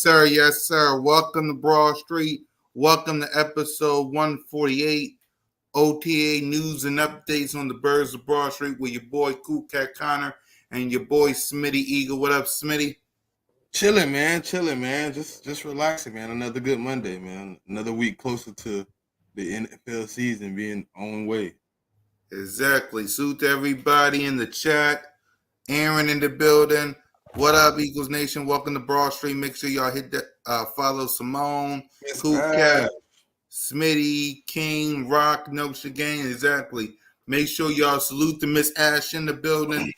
sir. Yes, sir. Welcome to Broad Street. Welcome to episode 148. OTA news and updates on the Birds of Broad Street with your boy Cool Cat Connor and your boy Smitty Eagle. What up, Smitty? Chilling, man. Chilling, man. Just relaxing, man. Another good Monday, man. Another week closer to the NFL season being on way. Exactly. Salute to everybody in the chat. Aaron in the building. What up, Eagles Nation? Welcome to Broad Street. Make sure y'all hit that follow Simone, Yes, Cool Cat, Smitty, King, Rock, Notes Gang. Exactly. Make sure y'all salute to Miss Ash in the building.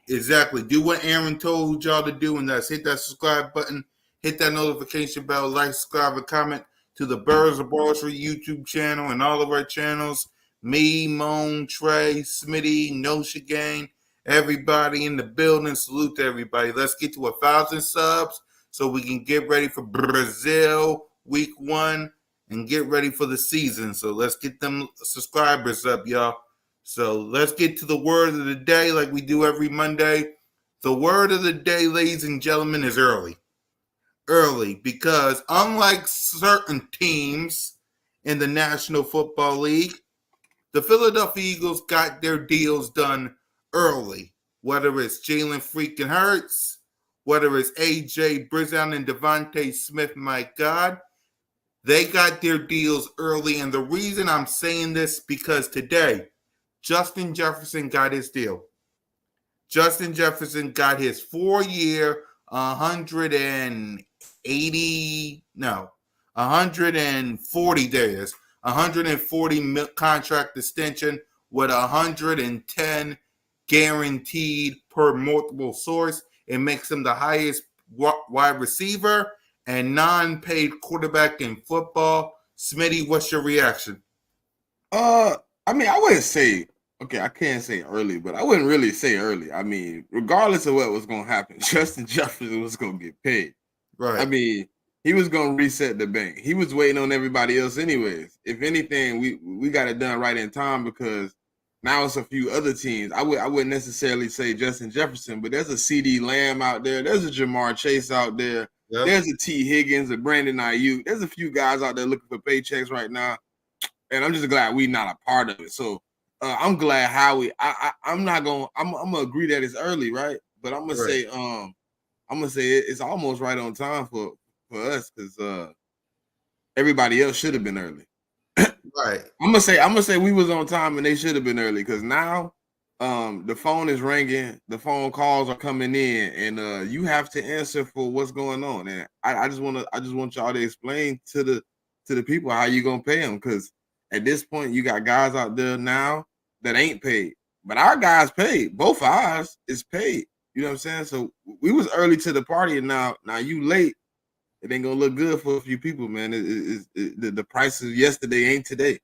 Exactly. Do what Aaron told y'all to do, and that's hit that subscribe button, hit that notification bell, like, subscribe, and comment to the Birds of Broad Street YouTube channel and all of our channels. Me, Moan, Trey, Smitty, Notia Gang, everybody in the building. Salute to everybody. Let's get to 1,000 subs so we can get ready for Brazil week 1 and get ready for the season. So let's get them subscribers up, y'all. So let's get to the word of the day like we do every Monday. The word of the day, ladies and gentlemen, is early. Early, because unlike certain teams in the National Football League, the Philadelphia Eagles got their deals done early. Whether it's Jalen freaking Hurts, whether it's A.J. Brizown and Devontae Smith, my God, they got their deals early. And the reason I'm saying this because today, Justin Jefferson got his deal. Justin Jefferson got his 4-year, 140 days, 140 contract extension with 110 guaranteed per multiple source. It makes him the highest wide receiver and non-paid quarterback in football. Smitty, what's your reaction? I mean, I wouldn't say I can't say early, but I wouldn't really say early. I mean, regardless of what was going to happen, Justin Jefferson was going to get paid. Right. I mean, he was going to reset the bank. He was waiting on everybody else anyways. If anything, we got it done right in time because now it's a few other teams. I wouldn't necessarily say Justin Jefferson, but there's a CD Lamb out there. There's a Jamar Chase out there. Yep. There's a T. Higgins, a Brandon Ayuk. There's a few guys out there looking for paychecks right now. And I'm just glad we're not a part of it. So I'm glad Howie. I'm gonna agree that it's early, right? But I'm gonna say it's almost right on time for us because everybody else should have been early. Right. I'm gonna say we was on time and they should have been early because now the phone is ringing, the phone calls are coming in, and you have to answer for what's going on. And I just want y'all to explain to the people how you gonna pay them because at this point you got guys out there now that ain't paid, but our guys paid. Both of ours is paid. You know what I'm saying? So we was early to the party, and now you late. It ain't gonna look good for a few people, man. The prices yesterday ain't today.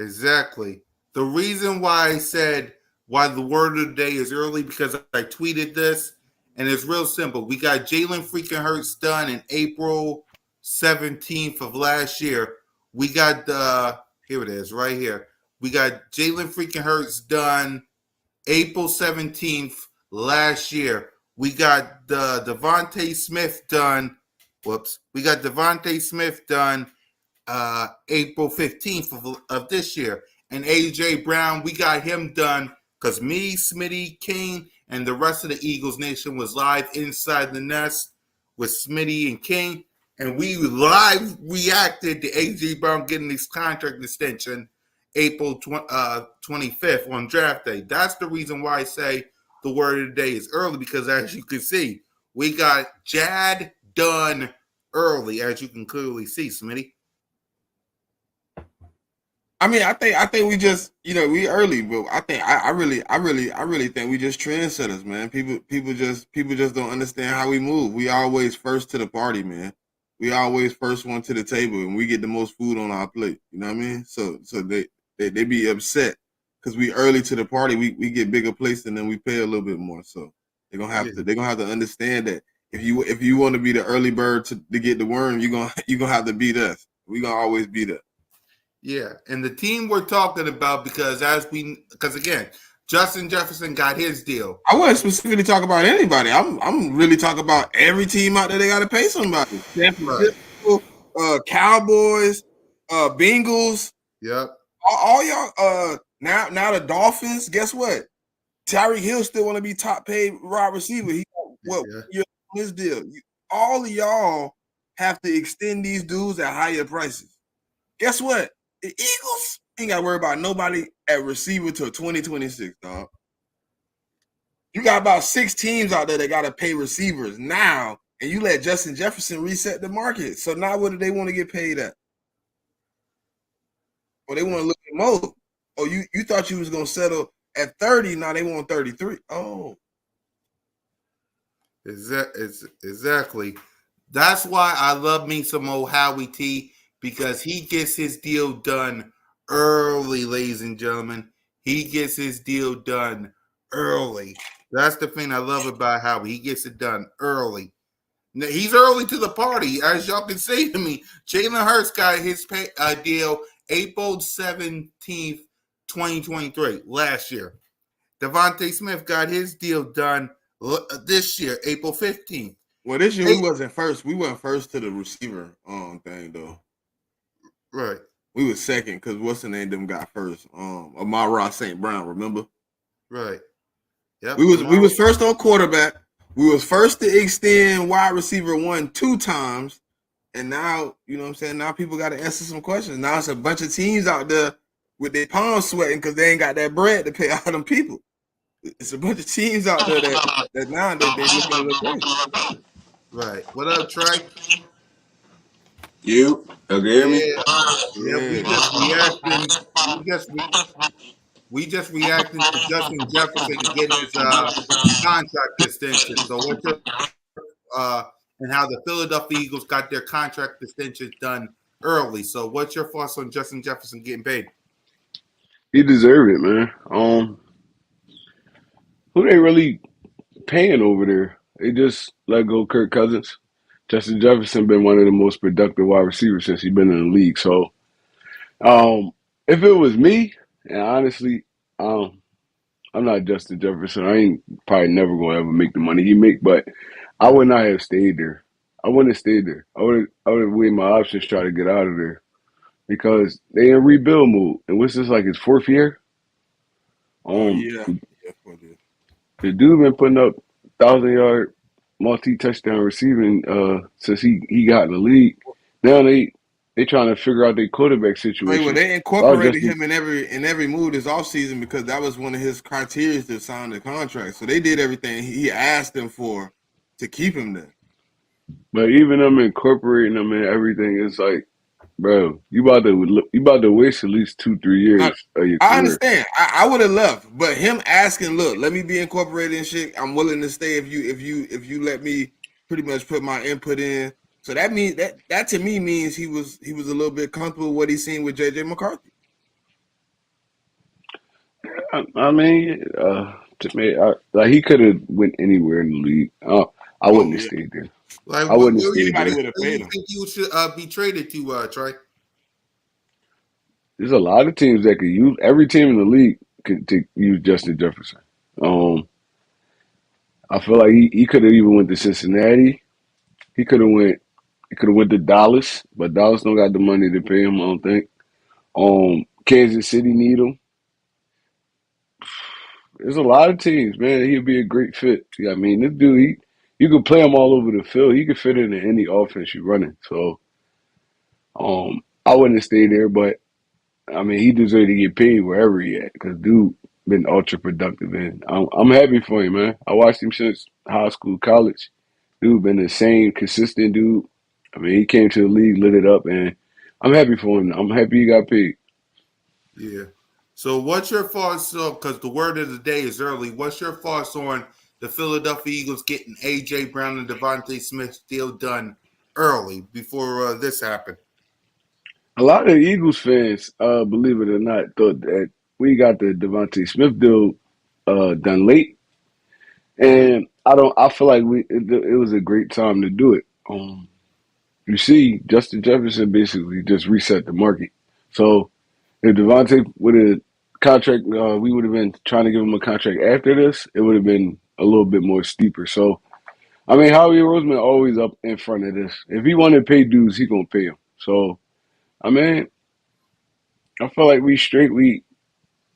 Exactly. The reason why I said why the word of the day is early because I tweeted this, and it's real simple. We got Jalen freaking Hurts done in April 17th of last year. We got here it is right here. We got Jalen freaking Hurts done April 17th last year. We got Devontae Smith done. We got Devontae Smith done April 15th of this year. And A.J. Brown, we got him done because me, Smitty, King, and the rest of the Eagles Nation was live inside the nest with Smitty and King. And we live reacted to A.J. Brown getting his contract extension April 25th on draft day. That's the reason why I say the word of the day is early because as you can see, we got Jad done early, as you can clearly see, Smitty. I mean, I think we just, we early, but I think I really think we just trendsetters, man. People just don't understand how we move. We always first to the party, man. We always first one to the table, and we get the most food on our plate. You know what I mean? So they be upset because we early to the party. We get bigger plates and then we pay a little bit more. So they're gonna have to understand that if you want to be the early bird to get the worm, you're gonna have to beat us. We're gonna always beat us. Yeah, and the team we're talking about because again, Justin Jefferson got his deal. I wasn't specifically talking about anybody. I'm really talking about every team out there. They got to pay somebody. San Right. Francisco, Cowboys, Bengals, Yep. all y'all. Now the Dolphins. Guess what? Tyreek Hill still want to be top paid wide receiver. He what Yeah. year on his deal? All of y'all have to extend these dudes at higher prices. Guess what? The Eagles ain't got to worry about nobody at receiver till 2026, dog. You got about 6 teams out there that got to pay receivers now, and you let Justin Jefferson reset the market. So now what do they want to get paid at? Or they want to look at more. Oh, you thought you was going to settle at 30, now they want 33. Oh. Exactly. That's why I love me some old Howie T, because he gets his deal done early, ladies and gentlemen. He gets his deal done early. That's the thing I love about Howie. He gets it done early. Now, he's early to the party, as y'all can say to me. Jalen Hurts got his deal April 17th, 2023, last year. Devontae Smith got his deal done this year, April 15th. Well, this year we wasn't first. We went first to the receiver thing though. Right. We was second because what's the name? Them got first. Amara St. Brown. Remember? Right. Yep. We was first on quarterback. We was first to extend wide receiver 1 2 times, and now you know what I'm saying. Now people got to answer some questions. Now it's a bunch of teams out there with their palms sweating because they ain't got that bread to pay all them people. It's a bunch of teams out there that now they looking at the crazy. Right. What up, Trey? You okay? Hear me? Yeah. Yeah. We Yeah. just reacting. We just reacting to Justin Jefferson getting his contract extension. So what's your and how the Philadelphia Eagles got their contract extensions done early. So what's your thoughts on Justin Jefferson getting paid? He deserved it, man. Who they really paying over there? They just let go Kirk Cousins. Justin Jefferson been one of the most productive wide receivers since he's been in the league. So, um, if it was me, and honestly, um, I'm not Justin Jefferson. I ain't probably never gonna ever make the money he make, but I would not have stayed there. I wouldn't have stayed there. I would have weighed my options, try to get out of there because they in rebuild mode. And what's this like his 4th year? Oh Um, yeah. Yeah. the dude been putting up 1,000-yard, multi-touchdown receiving since he got in the league. Now they trying to figure out their quarterback Well, situation. they Well, incorporated Justin, him in every move this offseason because that was one of his criteria to sign the contract. So they did everything he asked them for to keep him there. but even them incorporating them in everything, it's like, bro, you about to waste at least 2-3 I, years of your I career. understand. I would have left, but him asking, "Look, let me be incorporated and shit. I'm willing to stay if you let me pretty much put my input in." So that means that to me means he was a little bit comfortable with what he's seen with JJ McCarthy. I mean, to me, like he could have went anywhere in the league. I Oh wouldn't have yeah, stayed there. Like, I wouldn't have stayed anybody there. would have where paid you him. think you should be traded to, Trey? There's a lot of teams that could use every team in the league could use Justin Jefferson. Um, I feel like he could have even went to Cincinnati. He could have went. He could have went to Dallas, but Dallas don't got the money to pay him. I don't think. Kansas City need him. There's a lot of teams, man. He'd be a great fit. Yeah, I mean, this dude, you could play him all over the field. He could fit into any offense you're running. So, I wouldn't have stayed there, but I mean, he deserved to get paid wherever he at because dude been ultra productive, and I'm happy for him, man. I watched him since high school, college. Dude been the same consistent dude. I mean, he came to the league, lit it up, and I'm happy for him. I'm happy he got paid. Yeah. So what's your thoughts? Because the word of the day is early. What's your thoughts on the Philadelphia Eagles getting AJ Brown and Devontae Smith deal done early before this happened? A lot of Eagles fans, believe it or not, thought that we got the Devontae Smith deal done late, Mm-hmm. and I don't. I feel like it was a great time to do it. You see, Justin Jefferson basically just reset the market. So if Devontae would have contract, we would have been trying to give him a contract after this, it would have been a little bit more steeper. So, I mean, Howie Roseman always up in front of this. If he wanted to pay dudes, he gonna pay him. So, I mean, I feel like we straight. We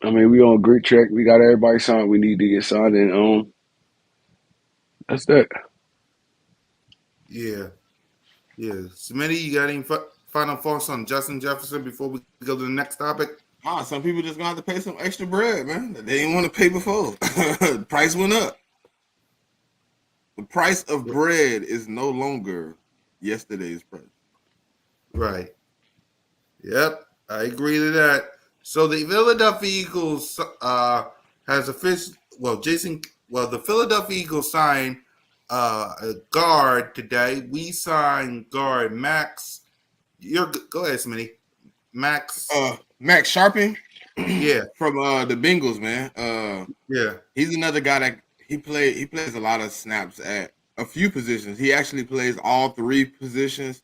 on a great track. We got everybody signed. We need to get signed, and that's that. Yeah. Yeah. Smitty, you got any final thoughts on Justin Jefferson before we go to the next topic? Some people just gonna have to pay some extra bread, man, that they didn't want to pay before. The price went up. The price of bread is no longer yesterday's price. Right. Yep. I agree to that. So the Philadelphia Eagles has official. The Philadelphia Eagles signed a guard today. We signed guard Max. Go ahead, Smitty. Max. Max Sharping, Yeah. from the Bengals, man. Yeah. He's another guy that he plays a lot of snaps at a few positions. He actually plays all three positions: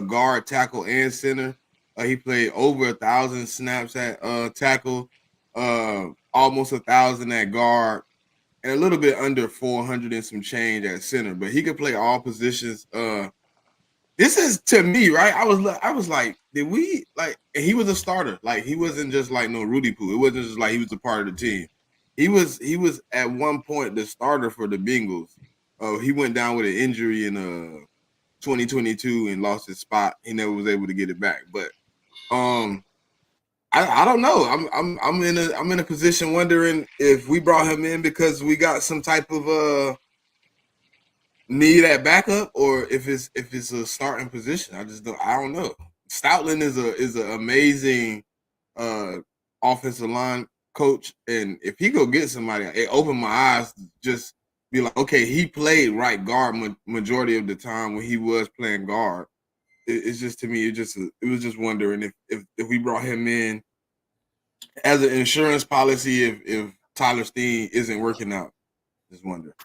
guard, tackle, and center. He played over 1,000 snaps at tackle, almost 1,000 at guard, and a little bit under 400 and some change at center. But he could play all positions. This is, to me, right? I was like, did we like? And he was a starter. Like, he wasn't just like no Rudy Poo. It wasn't just like he was a part of the team. He was at one point the starter for the Bengals. He went down with an injury in 2022 and lost his spot. He never was able to get it back. But I don't know. I'm in a position wondering if we brought him in because we got some type of need at backup, or if it's a starting position. I don't know. Stoutland is an amazing offensive line coach, and if he go get somebody, it opened my eyes to just be like, okay, he played right guard majority of the time when he was playing guard. It's just, to me, it was just wondering if we brought him in as an insurance policy if Tyler Steen isn't working out. Just wonder.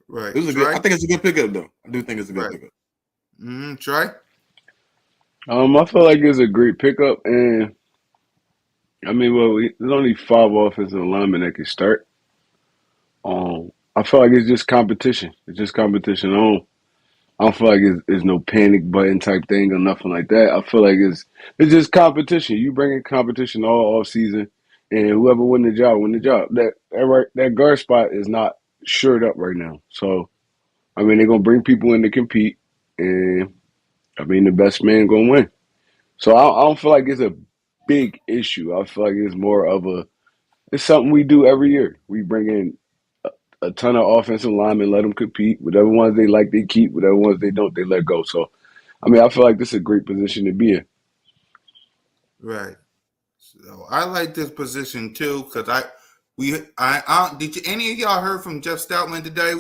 Right. I think it's a good pickup, though. I do think it's a good pickup. Try. I feel like it's a great pickup, and I mean, there's only 5 offensive linemen that can start. I feel like it's just competition. It's just competition. I don't feel like it's no panic button type thing or nothing like that. I feel like it's just competition. You bring in competition all off season, and whoever win the job, win the job. That guard spot is not shored up right now. So, I mean, they're gonna bring people in to compete, and I mean, the best man gonna win. So I don't feel like it's a big issue. I feel like it's more of it's something we do every year. We bring in a ton of offensive linemen, let them compete. Whatever ones they like, they keep. Whatever ones they don't, they let go. So, I mean, I feel like this is a great position to be in. Right. So I like this position too because did you any of y'all heard from Jeff Stoutland today?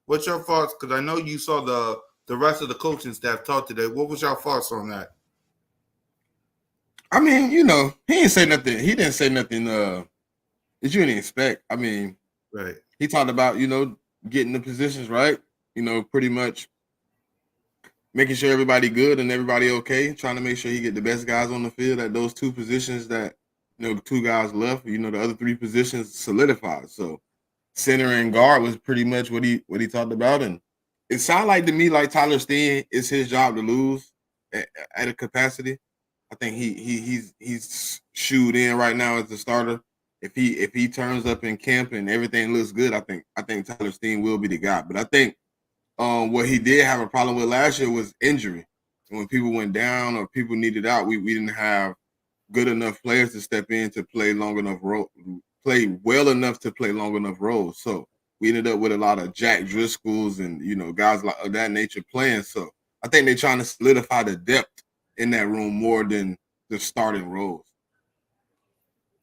What's your thoughts? Because I know you saw the rest of the coaching staff talk today. What was your thoughts on that? I mean, he didn't say nothing. He didn't say nothing that you didn't expect. I mean, right. He talked about, getting the positions right, pretty much making sure everybody good and everybody okay, trying to make sure he get the best guys on the field at those 2 positions that, the 2 guys left, the other 3 positions solidified. So center and guard was pretty much what he talked about. And it sounded like to me like Tyler Steen is his job to lose at a capacity. I think he's shoed in right now as the starter. If he turns up in camp and everything looks good, I think Tyler Steen will be the guy. But I think what he did have a problem with last year was injury. And when people went down or people needed out, we didn't have good enough players to step in to play play well enough to play long enough roles. So we ended up with a lot of Jack Driscolls and guys like of that nature playing. So I think they're trying to solidify the depth in that room more than the starting roles.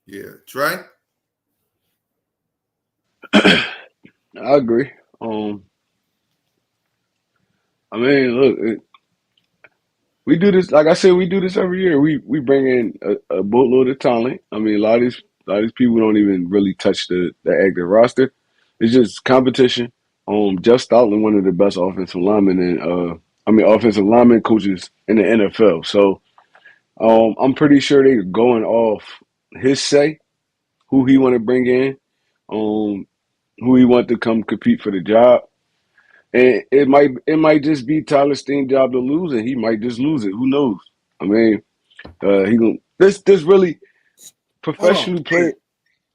Yeah, Trey? I agree. I mean, look, we do this. Like I said, we do this every year. We bring in a boatload of talent. I mean, a lot of these people don't even really touch the active roster. It's just competition. Jeff Stoutland, one of the best offensive linemen, and offensive lineman coaches in the NFL. So, I'm pretty sure they're going off his say, who he want to bring in, who he want to come compete for the job. And it might just be Tyler Steen's job to lose, and he might just lose it. Who knows? I mean, he gonna this really Hold on. professional Hey, player.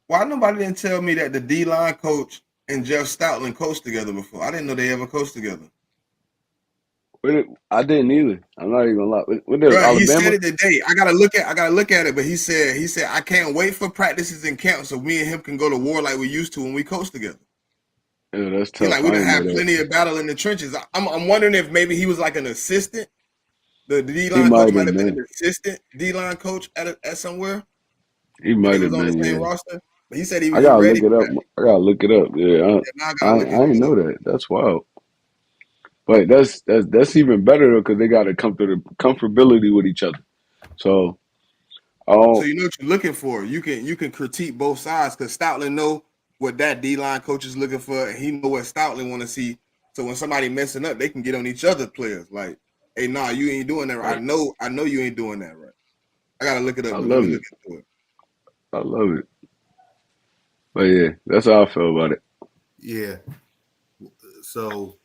why nobody didn't tell me that the D line coach and Jeff Stoutland coached together before? I didn't know they ever coached together. I didn't either. I'm not even gonna lie. What is Bro, he said Alabama? it today. I gotta look at it. But he said I can't wait for practices and camps so me and him can go to war like we used to when we coached together. Yeah, that's He like tough. we I done didn't know had that. plenty of battle in the trenches. I'm wondering if maybe he was like an assistant. The D He line coach might might have have been been. an assistant D line coach at somewhere, He and he might was have on the been. same Yeah. roster. But he said he I was gotta ready look it for up. that. I gotta look it up. Yeah. Yeah, now I I gotta look I into didn't it. know that. That's wild. But that's even better though, because they got to come to the comfortability with each other. So, So oh, you know what you're looking for. You can critique both sides because Stoutland know what that D line coach is looking for, and he know what Stoutland want to see. So when somebody messing up, they can get on each other players. Like, hey, nah, you ain't doing that right. right. I know you ain't doing that right. I gotta look it I up, but let me love look it. into it. I love it. But yeah, that's how I feel about it. Yeah. So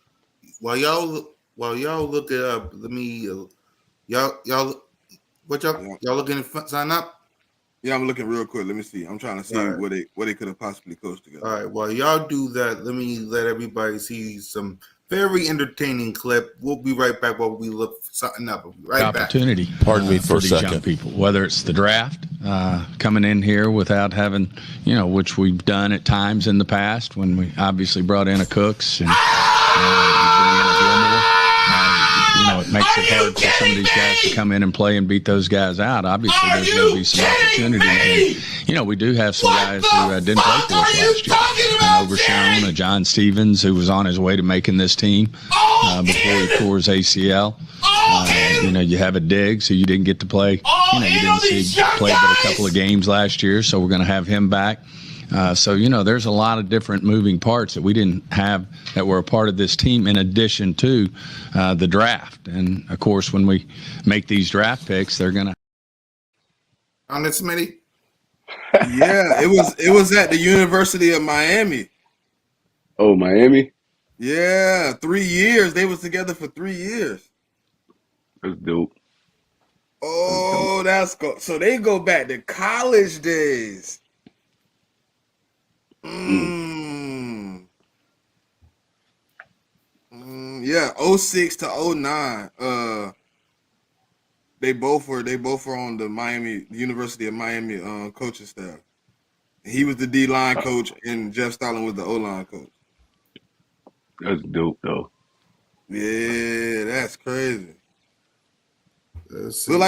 while y'all look it up, let me y'all what Yeah, y'all looking to sign up? yeah, I'm looking real quick. Let me see. I'm trying to All see right. what they could have possibly coached together. All right. While y'all do that, let me let everybody see some very entertaining clip. We'll be right back while we look something up. We'll be right back. Opportunity. Pardon me for a these young second. people, whether it's the draft, coming in here without having, which we've done at times in the past when we obviously brought in a Cooks and you bring in a Gilmore. It makes it hard for some of these guys to come in and play and beat those guys out. Obviously, there's going to be some opportunities. And, we do have some guys who didn't play for us last year. An Overshown, a John Stevens, who was on his way to making this team before he tore his ACL. You have a Diggs who you didn't get to play. You didn't see play but a couple of games last year, so we're going to have him back. So there's a lot of different moving parts that we didn't have that were a part of this team in addition to the draft. And, of course, when we make these draft picks, they're going to. On this, Smitty? Yeah, it was at the University of Miami. Oh, Miami. Yeah, 3 years. They was together for 3 years. That's dope. That's dope. Oh, so they go back to college days. Mm. Yeah, 06 to 09. They both were on the University of Miami coaching staff. He was the D line coach and Jeff Stoutland was the O line coach. That's dope though. Yeah, that's crazy. Let's see. Look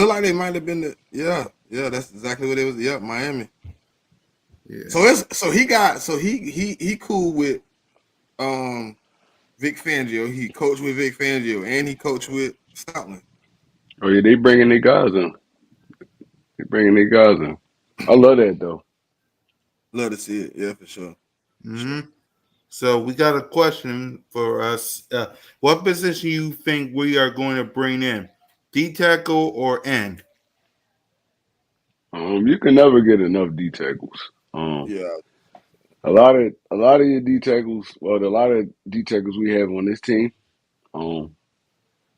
like they might have been yeah, that's exactly what it was. Yeah, Miami. Yeah. He cool with Vic Fangio. He coached with Vic Fangio and he coached with Stoutland. Oh yeah, they bringing their guys in. They bringing their guys in. I love that though. Love to see it. Yeah, for sure. Mm-hmm. So we got a question for us. What position you think we are going to bring in? D tackle or end? You can never get enough D tackles. Yeah. A lot of your D tackles. Well, a lot of D tackles we have on this team.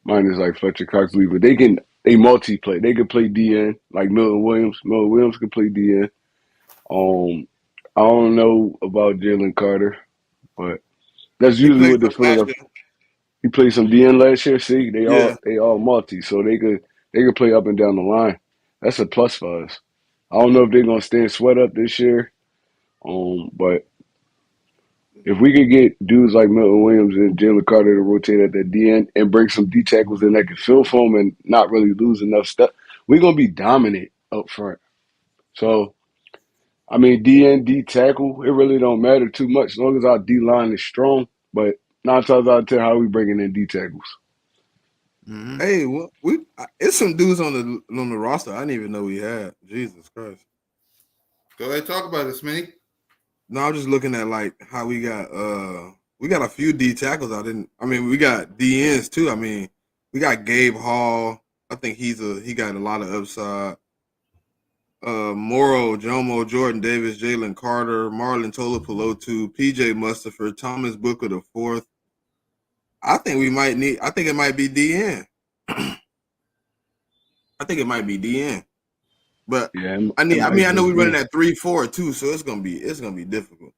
Mine is like Fletcher Cox Weaver. They multi-play. They can play DN like Milton Williams. Milton Williams can play DN. I don't know about Jalen Carter, but that's He usually played what the some last Philadelphia. year. He played some DN last year. See, Yeah. they all multi, so they could play up and down the line. That's a plus for us. I don't know if they're gonna stand Sweat up this year, but if we could get dudes like Milton Williams and Jalen Carter to rotate at that DN and bring some D tackles in that can fill for them and not really lose enough stuff, we're gonna be dominant up front. So I mean, DN, D tackle, it really don't matter too much as long as our D line is strong. But 9 times out of 10, how are we bringing in D tackles? Mm-hmm. Hey, it's some dudes on the roster I didn't even know we had. Jesus Christ. Go ahead, talk about it, Smitty. No, I'm just looking at like how we got a few D tackles. We got DNs too. I mean, we got Gabe Hall. I think he got a lot of upside. Morrow, Jomo, Jordan Davis, Jalen Carter, Marlon Tolopolotu, PJ Mustapher, Thomas Booker the fourth. I think it might be DN. I think it might be DN. But Yeah, I it might know just we're running be. at 3-4 too, so it's gonna be difficult.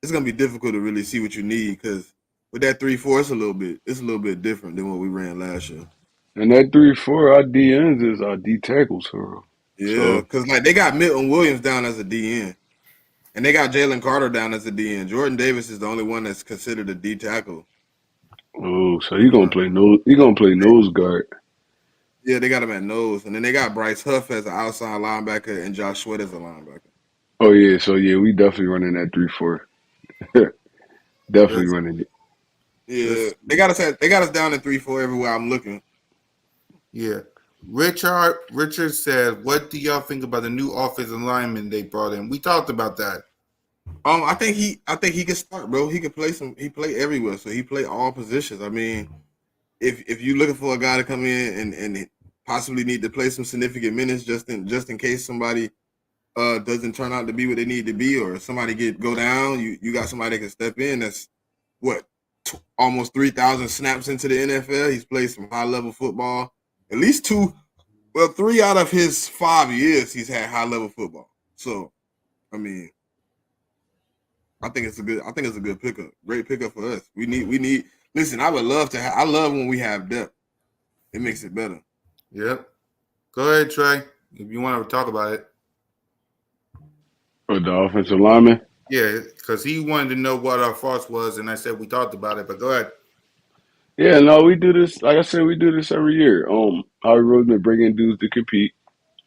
It's gonna be difficult to really see what you need because with that 3-4, it's a little bit different than what we ran last year. And that 3-4, our DNs is our D tackles for real. Yeah, So, because like they got Milton Williams down as a DN, and they got Jalen Carter down as a DN. Jordan Davis is the only one that's considered a D tackle. oh, so he gonna play nose. He gonna play nose guard. Yeah, they got him at nose, and then they got Bryce Huff as an outside linebacker and Josh Sweat as a linebacker. Oh yeah, so yeah, we definitely running that 3-4. Definitely Let's, running it. Yeah, let's they got us down at 3-4 everywhere I'm looking. yeah. Richard said, "What do y'all think about the new offensive lineman they brought in?" We talked about that. I think he can start, bro. He can play he play everywhere, so he play all positions. I mean, if you're looking for a guy to come in and possibly need to play some significant minutes just in case somebody doesn't turn out to be what they need to be, or somebody go down, you got somebody that can step in. That's what almost 3,000 snaps into the NFL. He's played some high level football. At least 3 out of his 5 years, he's had high level football. So, I mean, I think it's a good pickup. Great pickup for us. We need. Listen, I would love to. I love when we have depth. It makes it better. Yep. Go ahead, Trey, if you want to talk about it. Or the offensive lineman. Yeah, because he wanted to know what our thoughts was, and I said we talked about it. But go ahead. Yeah, no, we do this. Like I said, we do this every year. Howie Roseman bringing dudes to compete.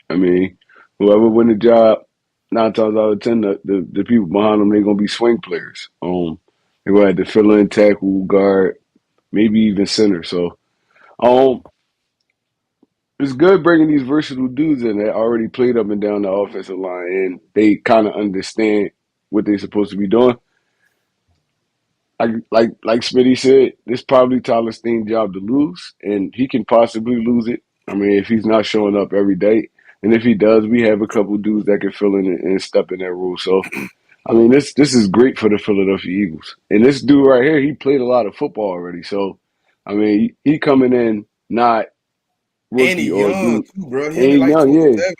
I mean, whoever win the job, 9 times out of 10, the people behind them, they're gonna be swing players. They're gonna have to fill in tackle, guard, maybe even center. So, um, it's good bringing these versatile dudes in that already played up and down the offensive line, and they kind of understand what they're supposed to be doing. Like Smitty said, this probably Tyler Steen's job to lose, and he can possibly lose it. I mean, if he's not showing up every day, and if he does, we have a couple dudes that can fill in and step in that role. So, I mean, this is great for the Philadelphia Eagles. And this dude right here, he played a lot of football already. So, I mean, he coming in not And rookie he or young dude, too, bro. He only ain't like young, yeah. 27.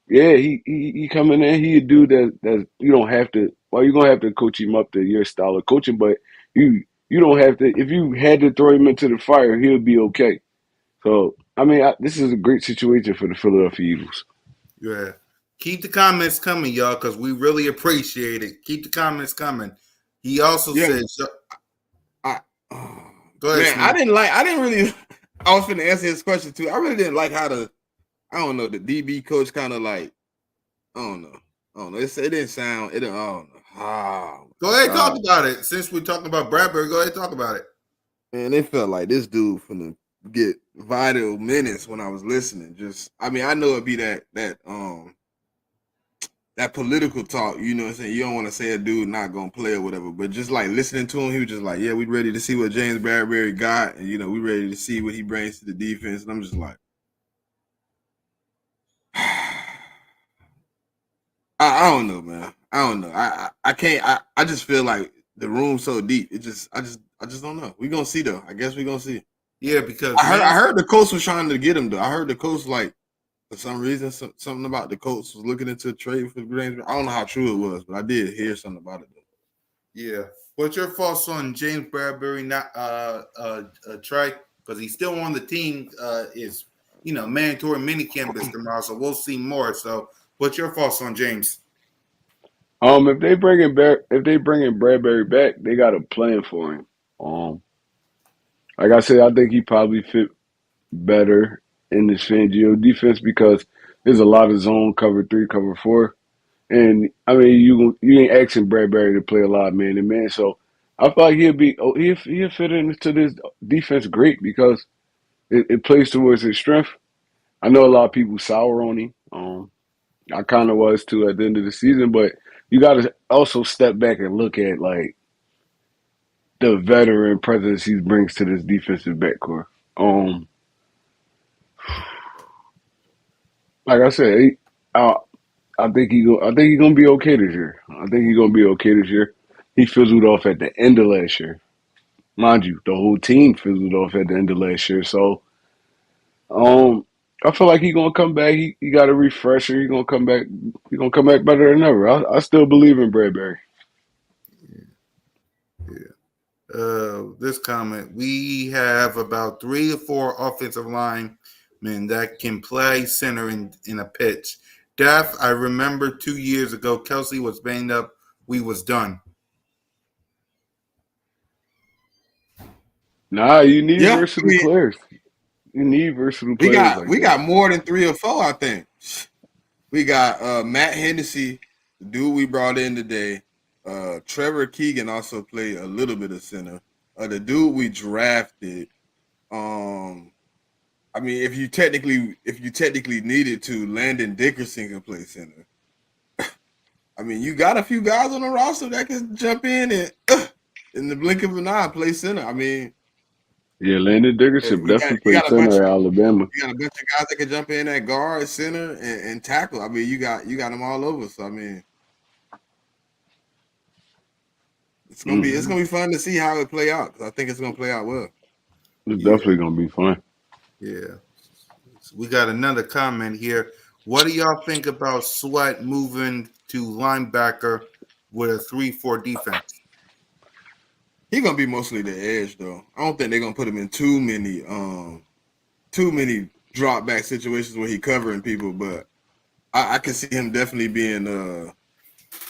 Yeah, he coming in. He a dude that you don't have to. Well, you're gonna have to coach him up to your style of coaching, but you don't have to. If you had to throw him into the fire, he'll be okay. So I mean, this is a great situation for the Philadelphia Eagles. Yeah. Keep the comments coming, y'all, because we really appreciate it. Keep the comments coming. He also Yeah, said, I, oh, "Go ahead, man, I Smitty." didn't really. I was finna answer his question too. I really didn't like how I don't know, the DB coach kind of like, I don't know. I don't know. It didn't sound. It didn't. I don't know. Oh Go ahead, talk God, about it. Since we're talking about Bradbury, go ahead, talk about it. man, it felt like this dude finna get vital minutes when I was listening. Just, I mean, I know it'd be that political talk, you know what I'm saying? You don't want to say a dude not gonna play or whatever, but just like listening to him, he was just like, yeah, we ready to see what James Bradbury got, and we ready to see what he brings to the defense. And I'm just like, I don't know, man. I don't know. I can't. I just feel like the room's so deep. I just don't know. We gonna see though. I guess we gonna see. Yeah, because I James, heard the coach was trying to get him though. I heard the coach like for some reason something about the coach was looking into a trade for James. I don't know how true it was, but I did hear something about it though. yeah. What's your thoughts on James Bradbury not Trey? Because he's still on the team, is mandatory minicamp is tomorrow, so we'll see more. So what's your thoughts on James? If they bringing Bradbury back, they got a plan for him. Like I said, I think he probably fit better in this Fangio defense because there's a lot of zone cover 3, cover 4. And I mean, you ain't asking Bradbury to play a lot of man to man, so I feel like he'll fit into this defense great because it plays towards his strength. I know a lot of people sour on him. I kind of was too at the end of the season, but you got to also step back and look at like the veteran presence he brings to this defensive backcourt. like I said, I think I think he's gonna be okay this year. I think he's gonna be okay this year. He fizzled off at the end of last year. Mind you, the whole team fizzled off at the end of last year. So I feel like he's gonna come back. He got a refresher. He's gonna come back. He's gonna come back better than ever. I still believe in Bradbury. Yeah. This comment: we have about 3 to 4 offensive linemen that can play center in a pitch. Def, I remember 2 years ago, Kelsey was banged up. We was done. Nah, you need Yeah, I versatile mean, players. You need versatile we players got like we that. got more than 3 or 4. I think we got Matt Hennessy, the dude we brought in today. Trevor Keegan also played a little bit of center. The dude we drafted. I mean, if you technically needed to, Landon Dickerson can play center. I mean, you got a few guys on the roster that can jump in and in the blink of an eye play center. I mean, Yeah, Landon Dickerson we got definitely you played got a bunch center at Alabama. you got a bunch of guys that can jump in at guard, center, and tackle. I mean, you got them all over. So I mean, it's Mm-hmm. gonna be fun to see how it play out. 'Cause I think it's gonna play out well. It's Yeah, definitely gonna be fun. yeah. We got another comment here. What do y'all think about Sweat moving to linebacker with a 3-4 defense? He's gonna be mostly the edge though. I don't think they're gonna put him in too many drop back situations where he covering people, but I can see him definitely being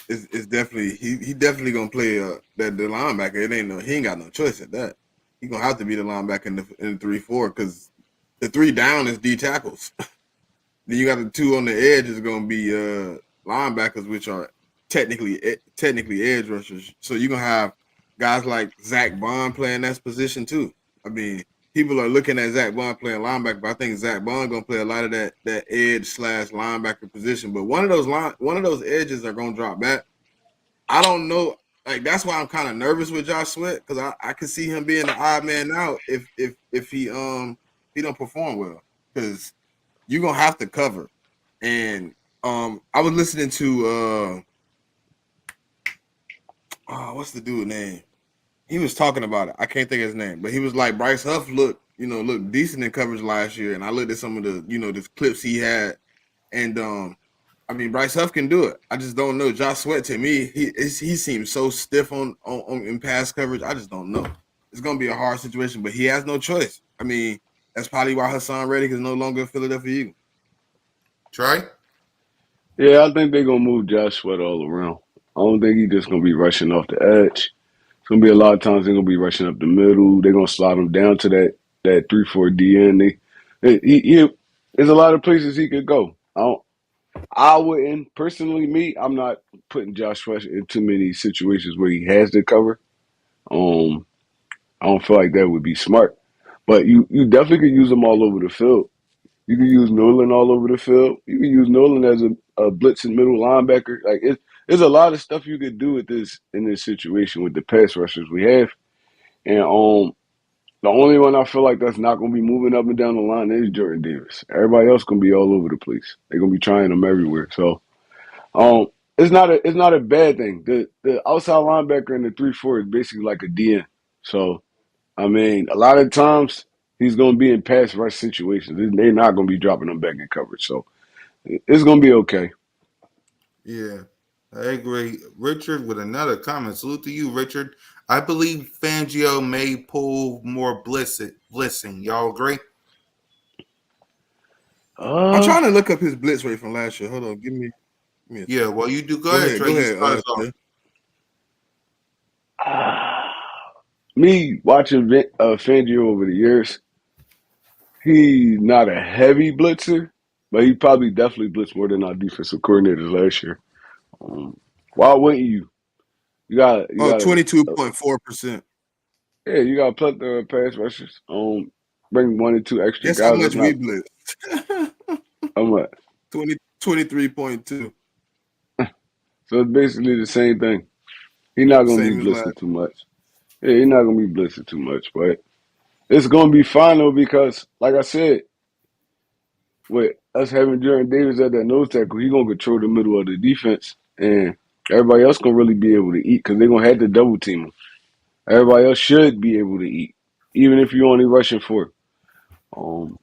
is definitely he definitely gonna play that the linebacker. It ain't no he ain't got no choice at that. He gonna have to be the linebacker in the 3-4 because the 3 down is D tackles. Then you got the 2 on the edge is gonna be linebackers, which are technically edge rushers. So you're gonna have guys like Zach Bond playing that position too. I mean, people are looking at Zach Bond playing linebacker, but I think Zach Bond gonna play a lot of that edge / linebacker position. But one of those edges are gonna drop back. I don't know. Like that's why I'm kind of nervous with Josh Sweat because I can see him being the odd man out if he don't perform well because you're gonna have to cover. And I was listening to what's the dude name? He was talking about it. I can't think of his name, but he was like Bryce Huff looked decent in coverage last year, and I looked at some of the the clips he had, and I mean Bryce Huff can do it. I just don't know. Josh Sweat to me, he seems so stiff on in pass coverage. I just don't know. It's gonna be a hard situation, but he has no choice. I mean, that's probably why Hassan Reddick is no longer a Philadelphia Eagle. Try? Yeah, I think they're gonna move Josh Sweat all around. I don't think he's just gonna be rushing off the edge. It's gonna be a lot of times they're gonna be rushing up the middle. They're gonna slide him down to that 3-4 DN. There's a lot of places he could go. I wouldn't personally. I'm not putting Josh Sweat in too many situations where he has to cover. Um, I don't feel like that would be smart. But you definitely could use him all over the field. You can use Nolan all over the field. You can use Nolan as a blitzing middle linebacker. Like there's a lot of stuff you could do with this in this situation with the pass rushers we have. And the only one I feel like that's not gonna be moving up and down the line is Jordan Davis. Everybody else gonna be all over the place. They're gonna be trying them everywhere. So it's not a bad thing. The outside linebacker in the 3-4 is basically like a DN. So I mean, a lot of times he's going to be in pass rush situations. They're not going to be dropping him back in coverage. So it's going to be okay. Yeah, I agree. Richard with another comment. Salute to you, Richard. I believe Fangio may pull more blitzing. Y'all agree? I'm Uh, trying to look up his blitz rate from last year. Hold on, give me a Yeah, second. well, you do. Go Go ahead, ahead, Trey. go You ahead. start us off. me watching Fangio over the years, he's not a heavy blitzer, but he probably definitely blitzed more than our defensive coordinators last year. Um, why wouldn't you? You Oh, got to, 22.4%. yeah, you got to plethora of pass rushers. Bring 1 or 2 extra Guess how guys. That's much we not. blitzed? I'm like, 23.2. so it's basically the same thing. He's not gonna be Same as blitzing last. too much. Yeah, he's not gonna be blitzing too much, but it's gonna be fine though because, like I said, with us having Jordan Davis at that nose tackle, he gonna control the middle of the defense, and everybody else gonna really be able to eat because they're gonna have to double team him. Everybody else should be able to eat, even if you're only rushing four. We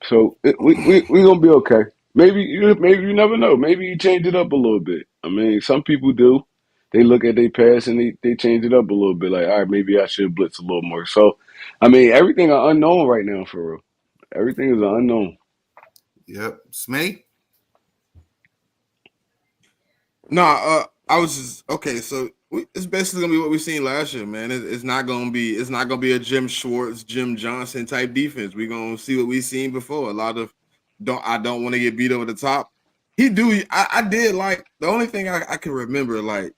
gonna be okay. Maybe you never know. Maybe you change it up a little bit. I mean, some people do. They look at their pass and they change it up a little bit. Like, all right, maybe I should blitz a little more. So, I mean, everything is unknown right now for real. Everything is an unknown. Yep. Smee? Nah, I was just okay. So it's basically gonna be what we seen last year, man. It's not gonna be a Jim Schwartz, Jim Johnson type defense. We're gonna see what we seen before. A lot of don't want to get beat over the top. I did like the only thing I can remember like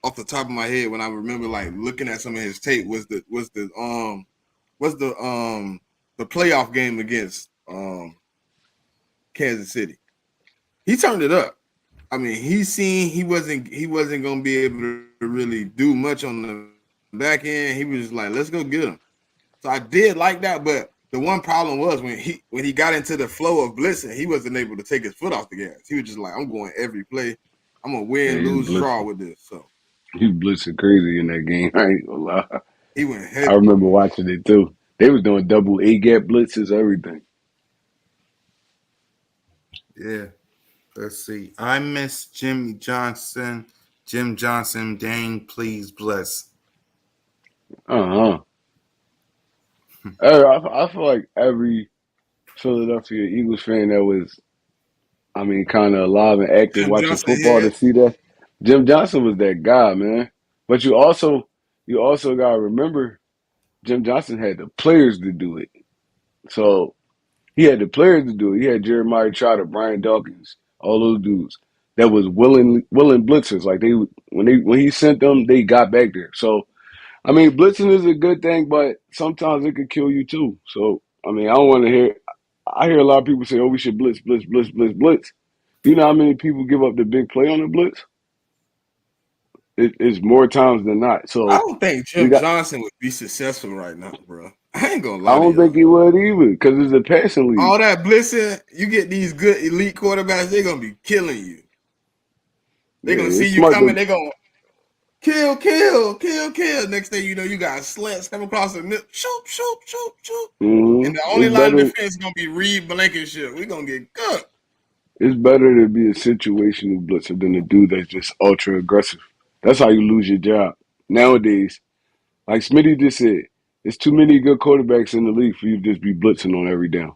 off the top of my head when I remember like looking at some of his tape was the playoff game against Kansas City. He turned it up. I mean, he wasn't gonna be able to really do much on the back end. He was just like, let's go get him. So I did like that, but the one problem was when he got into the flow of blitzing, he wasn't able to take his foot off the gas. He was just like, I'm going every play. I'm gonna Yeah, win, lose, draw with this. So he blitzing crazy in that game. I ain't gonna lie. he went I heavy. remember watching it too. They was doing double A gap blitzes, everything. Yeah. Let's see. I miss Jim Johnson. Jim Johnson, dang, please bless. Uh I feel like every Philadelphia Eagles fan that was, I mean, kind of alive and active Jim watching Johnson football to head. see that Jim Johnson was that guy, man. But you also gotta remember Jim Johnson had the players to do it. So he had the players to do it. He had Jeremiah Trotter, Brian Dawkins, all those dudes that was willing blitzers. Like when he sent them, they got back there. So I mean, blitzing is a good thing, but sometimes it could kill you too. So I mean, I don't want to hear. I hear a lot of people say, "Oh, we should blitz, blitz, blitz, blitz, blitz." You know how many people give up the big play on the blitz? It's more times than not. I So don't think we Jim got. Johnson would be successful right now, bro. I ain't gonna I lie to don't think y'all. he would either because it's a passing league. All that blitzing, you get these good elite quarterbacks, they're gonna be killing you. They're Yeah, gonna see it's you smart coming, to. they're gonna kill, kill, kill, kill. Next thing you know, you got slants come across the middle, shoot, shoot, shoot, shoot. And the only It's line of better. defense is gonna be Reed Blankenship. We're gonna get cooked. It's better to be a situational blitzer than a dude that's just ultra aggressive. That's how you lose your job nowadays. Like Smitty just said, there's too many good quarterbacks in the league for you to just be blitzing on every down.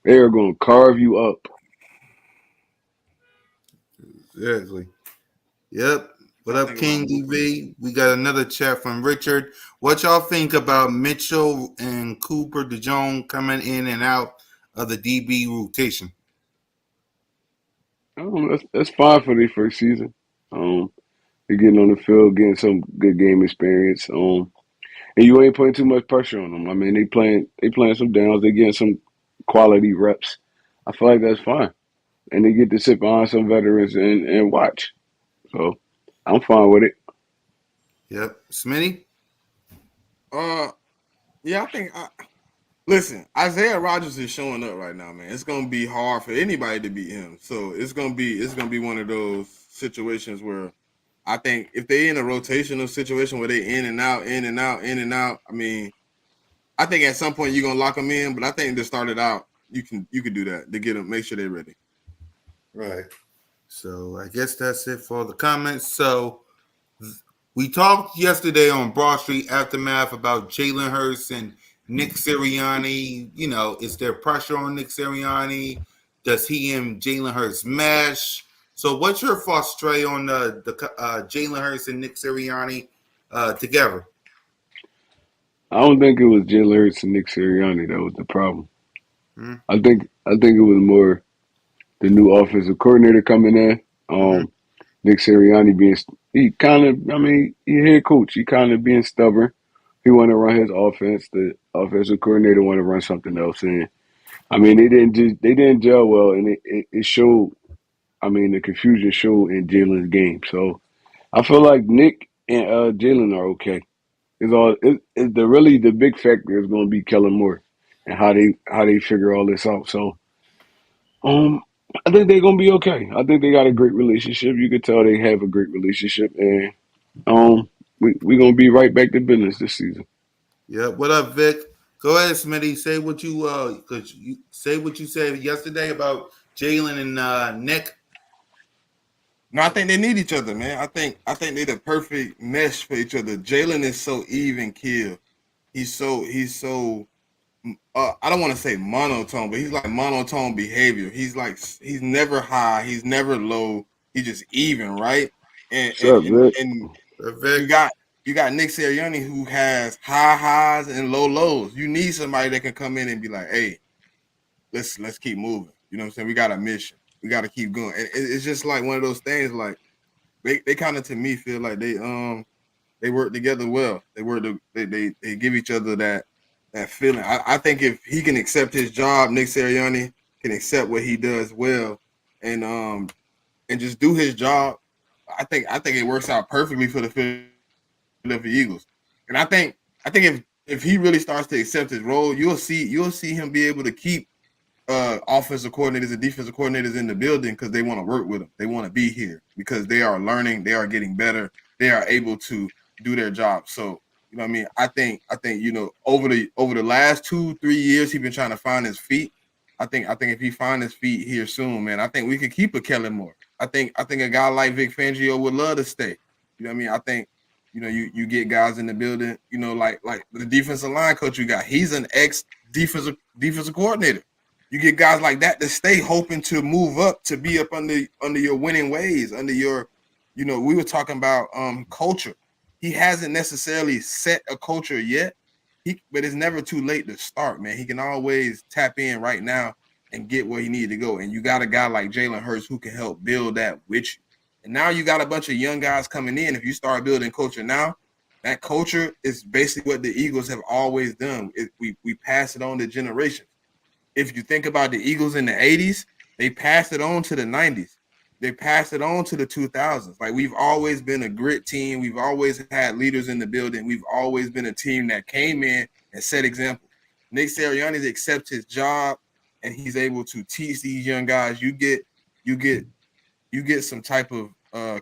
They are going to carve you up. Exactly. Yep. What I up, think about King moving. DV? We got another chat from Richard. What y'all think about Mitchell and Cooper DeJong coming in and out of the DB rotation? That's fine for their first season. They're getting on the field, getting some good game experience. And you ain't putting too much pressure on them. I mean, they playing some downs. They getting some quality reps. I feel like that's fine, and they get to sit behind some veterans and watch. So I'm fine with it. Yep. Smitty? Uh yeah, I think listen, Isaiah Rodgers is showing up right now, man. It's gonna be hard for anybody to beat him. So it's gonna be one of those situations where I think if they in a rotational situation where they in and out, in and out, in and out, I mean, I think at some point you're gonna lock them in, but I think to start it out, you can do that to get them, make sure they're ready. Right. So I guess that's it for the comments. So we talked yesterday on Broad Street Aftermath about Jalen Hurts and Nick Sirianni. You know, is there pressure on Nick Sirianni? Does he and Jalen Hurts mesh? So, what's your thoughts, Trey, on the Jalen Hurts and Nick Sirianni together? I don't think it was Jalen Hurts and Nick Sirianni that was the problem. Mm-hmm. I think it was more the new offensive coordinator coming in. Mm-hmm. Nick Sirianni he kind of, I mean, he head coach. He kind of being stubborn. He want to run his offense. The offensive coordinator want to run something else. And I mean, they didn't gel well, and it showed. I mean, the confusion showed in Jalen's game. So I feel like Nick and Jalen are okay. It's the big factor is going to be Kellen Moore and how they figure all this out. So um I think they're gonna be okay. I think they got a great relationship. You could tell they have a great relationship, and we gonna be right back to business this season. Yeah. What up, Vic? Go ahead, Smitty. Say what you cause you say what you said yesterday about Jalen and Nick. No, I think they need each other, man. I think they're the perfect mesh for each other. Jalen is so even kill. He's so I don't want to say monotone, but he's like monotone behavior. He's never high, he's never low. He's just even, right? And What's and up, and, Vic? and Vic. you got you got Nick Sirianni who has high highs and low lows. You need somebody that can come in and be like, hey, let's keep moving. You know what I'm saying? We got a mission. We got to keep going. And it's just like one of those things. Like they kind of to me feel like they work together well. They give each other that feeling. I think if he can accept his job, Nick Sirianni can accept what he does well, and and just do his job. I think it works out perfectly for the Philadelphia Eagles. And I think if he really starts to accept his role, you'll see him be able to keep offensive coordinators and defensive coordinators in the building because they want to work with them. They want to be here because they are learning, they are getting better, they are able to do their job. So you know what I mean. I think over the last 2-3 years he's been trying to find his feet. I think if he find his feet here soon, man, I think we could keep a Kellen Moore. I think a guy like Vic Fangio would love to stay. You know what I mean. I think you get guys in the building. Like the defensive line coach you got. He's an ex defensive coordinator. You get guys like that to stay hoping to move up to be up under your winning ways, under your, we were talking about culture. He hasn't necessarily set a culture yet. But it's never too late to start, man. He can always tap in right now and get where he needed to go. And you got a guy like Jalen Hurts who can help build that with you. And now you got a bunch of young guys coming in. If you start building culture now, that culture is basically what the Eagles have always done. We pass it on to generations. If you think about the Eagles in the 80s, they passed it on to the 90s. They passed it on to the 2000s. Like we've always been a grit team. We've always had leaders in the building. We've always been a team that came in and set examples. Nick Sirianni accepts his job and he's able to teach these young guys. You get some type of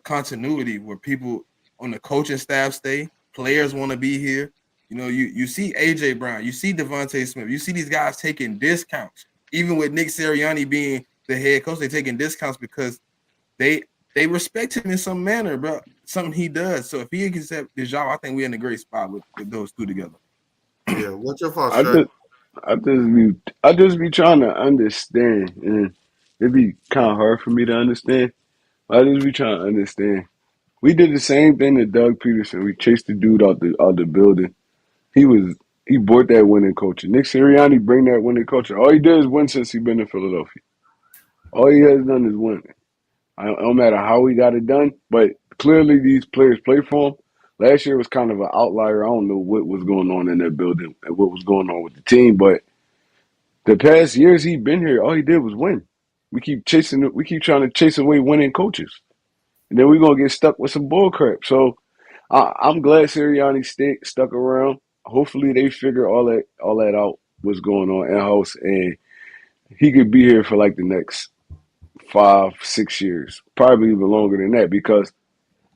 continuity where people on the coaching staff stay. Players want to be here. You see AJ Brown, you see Devontae Smith, you see these guys taking discounts. Even with Nick Sirianni being the head coach, they're taking discounts because they they respect him in some manner, bro. Something he does. So if he can accept this job, I think we're in a great spot with those two together. Yeah. What's your fault, I Trey? just I just be trying to understand, and it be kind of hard for me to understand. I just be trying to understand. We did the same thing to Doug Peterson. We chased the dude out the building. He brought that winning culture. Nick Sirianni bring that winning culture. All he did is win since he been in Philadelphia. All he has done is win. No matter how he got it done, but clearly these players play for him. Last year was kind of an outlier. I don't know what was going on in that building and what was going on with the team, but the past years he been here, all he did was win. We keep trying to chase away winning coaches, and then we're gonna get stuck with some bull crap. So I'm glad Sirianni stuck around. Hopefully they figure all that out what's going on in house, and he could be here for like the next 5-6 years, probably even longer than that. Because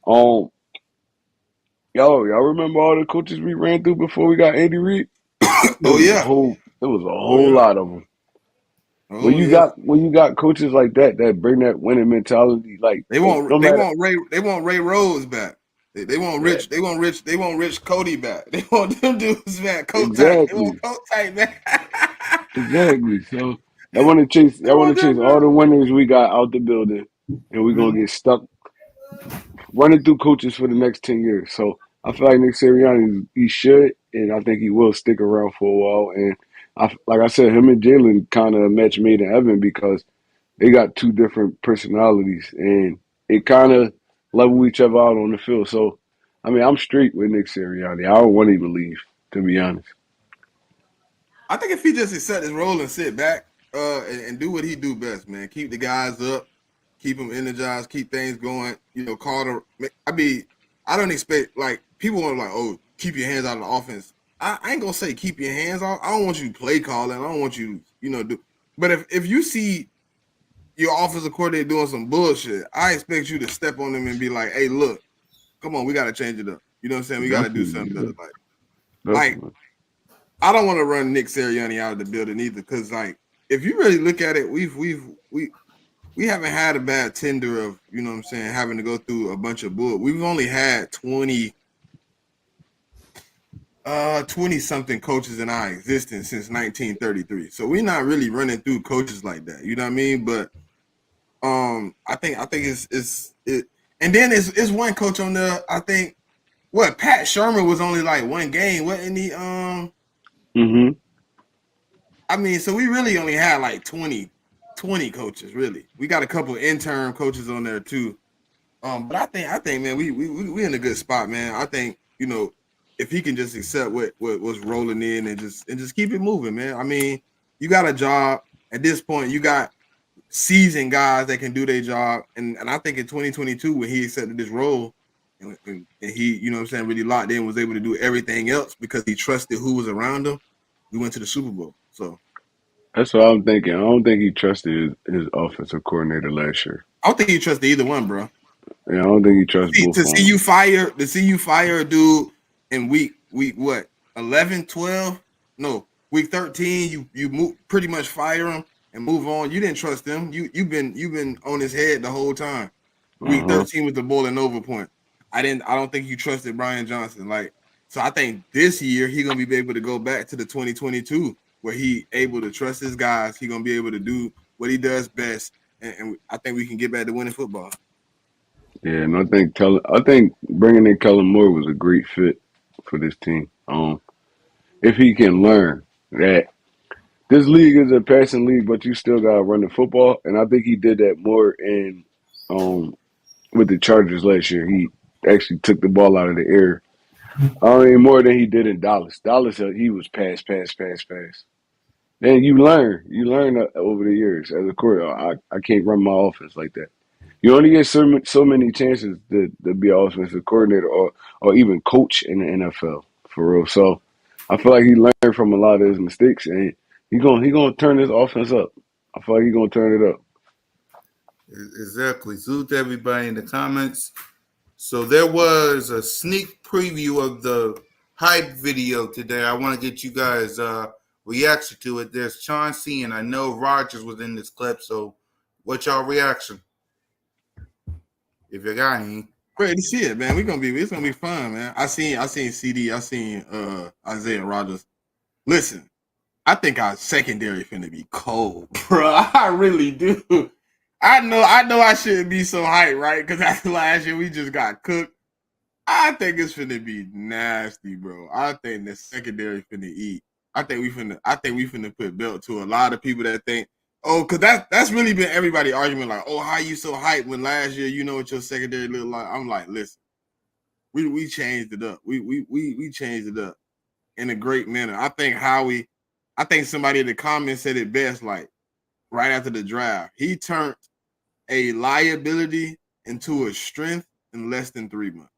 um, y'all remember all the coaches we ran through before we got Andy Reid? It Oh was a yeah, whole it was a oh whole yeah, lot of them. When oh you yeah. got when you got coaches like that bring that winning mentality, like They no, want no they matter want Ray they want Ray Rose back. They want that Rich Cody back. They want them dudes back. Coat tight. They want exactly. coat tight back. Exactly. So They I want want to chase them all back. the winners we got out the building, and we're gonna Mhm. get stuck running through coaches for the next 10 years. So I feel like Nick Sirianni he should, and I think he will stick around for a while. And like I said, him and Jalen kind of a match made in heaven because they got two different personalities, and it kind of level each other out on the field. So I mean, I'm straight with Nick Sirianni. I don't want him to leave, to be honest. I think if he just accept his role and sit back, and do what he do best, man. Keep the guys up, keep them energized, keep things going. Call the. I don't expect like people are like, oh, keep your hands out of the offense. I ain't gonna say keep your hands off. I don't want you play calling. I don't want you, do. But if you see your offensive coordinator doing some bullshit, I expect you to step on them and be like, "Hey, look, come on, we got to change it up. You know what I'm saying? We got to do something better." Like I don't want to run Nick Sirianni out of the building either, because like if you really look at it, we haven't had a bad tender of, you know what I'm saying, having to go through a bunch of bull. We've only had 20 something coaches in our existence since 1933. So we're not really running through coaches like that. You know what I mean? But I think it's and then it's one coach on there. I think what Pat Shermer was only like one game, wasn't he? Mm-hmm. I mean, so we really only had like 20 coaches, really. We got a couple intern coaches on there too. But I think, man, we in a good spot, man. I think, you know, if he can just accept what's rolling in and just keep it moving, man. I mean, you got a job at this point. You got seasoned guys that can do their job, and I think in 2022 when he accepted this role, and he, you know what I'm saying, really locked in, was able to do everything else because he trusted who was around him. We went to the Super Bowl, so That's what I'm thinking. I don't think he trusted his offensive coordinator last year. I don't think he trusted either one, bro. Yeah, I don't think he trusts both To of see them. you fire a dude in week what 11, 12, no, week 13, you move, pretty much fire him and move on. You didn't trust him. You've been on his head the whole time. Week Uh-huh. 13 with the boiling over point. I don't think you trusted Brian Johnson. Like, so I think this year he gonna be able to go back to the 2022 where he able to trust his guys. He gonna be able to do what he does best, and I think we can get back to winning football. Yeah, and I think bringing in Kellen Moore was a great fit for this team. If he can learn that this league is a passing league, but you still gotta run the football, and I think he did that more in um with the Chargers last year. He actually took the ball out of the air. I mean, more than he did in Dallas. Dallas, he was pass, pass, pass, pass. Then you learn over the years as a quarterback. I can't run my offense like that. You only get so many chances to be an offensive coordinator or even coach in the NFL for real. So I feel like he learned from a lot of his mistakes, and he gonna turn his offense up. I feel like he's gonna turn it up. Exactly. Salute to everybody in the comments. So there was a sneak preview of the hype video today. I want to get you guys reaction to it. There's Chauncey and I know Rogers was in this clip. So what's y'all reaction? If you got any. Ready to see it, man. It's gonna be fun, man. I seen CD, I seen Isaiah Rogers. Listen, I think our secondary finna be cold, bro. I really do. I know I shouldn't be so hyped, right? Because after last year we just got cooked. I think it's finna be nasty, bro. I think the secondary finna eat. I think we finna put belt to a lot of people that think, oh, cause that's really been everybody argument, like, oh, how you so hyped when last year you know what your secondary looked like. I'm like, listen, we changed it up. We changed it up in a great manner. I think somebody in the comments said it best, like right after the draft. He turned a liability into a strength in less than 3 months.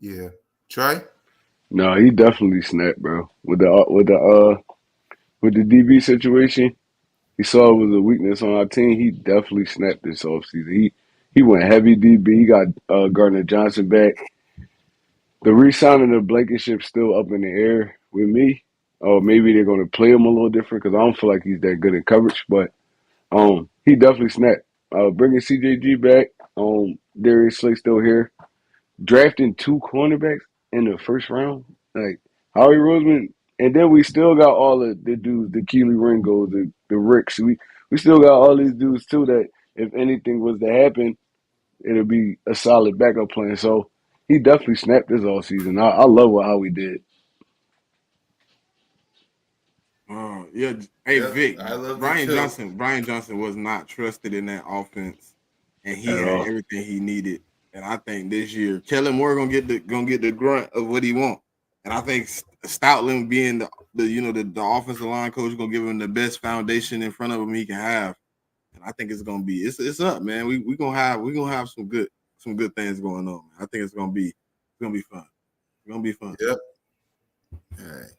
Yeah. Trey? No, he definitely snapped, bro. With the DB situation, he saw it was a weakness on our team. He definitely snapped this offseason. He went heavy DB. He got Gardner Johnson back. The re-signing of Blankenship's still up in the air with me. Or maybe they're going to play him a little different because I don't feel like he's that good in coverage. But he definitely snapped. Bringing CJG back. Darius Slay still here. Drafting 2 cornerbacks in the first round. Like Howie Roseman. And then we still got all of the dudes, the Keely Ringos, the Ricks. We still got all these dudes too that if anything was to happen, it'll be a solid backup plan. So he definitely snapped this all season. I love how he did. Yeah. Hey Yep. Vic, I loved it too. Brian Johnson was not trusted in that offense, and he At had all. everything he needed. And I think this year, Kellen Moore gonna get the grunt of what he want. And I think Stoutland being the offensive line coach gonna give him the best foundation in front of him he can have. And I think it's gonna be it's up, man. We gonna have some good things going on. Man. I think it's gonna be fun. It's gonna be fun. Yep. All right.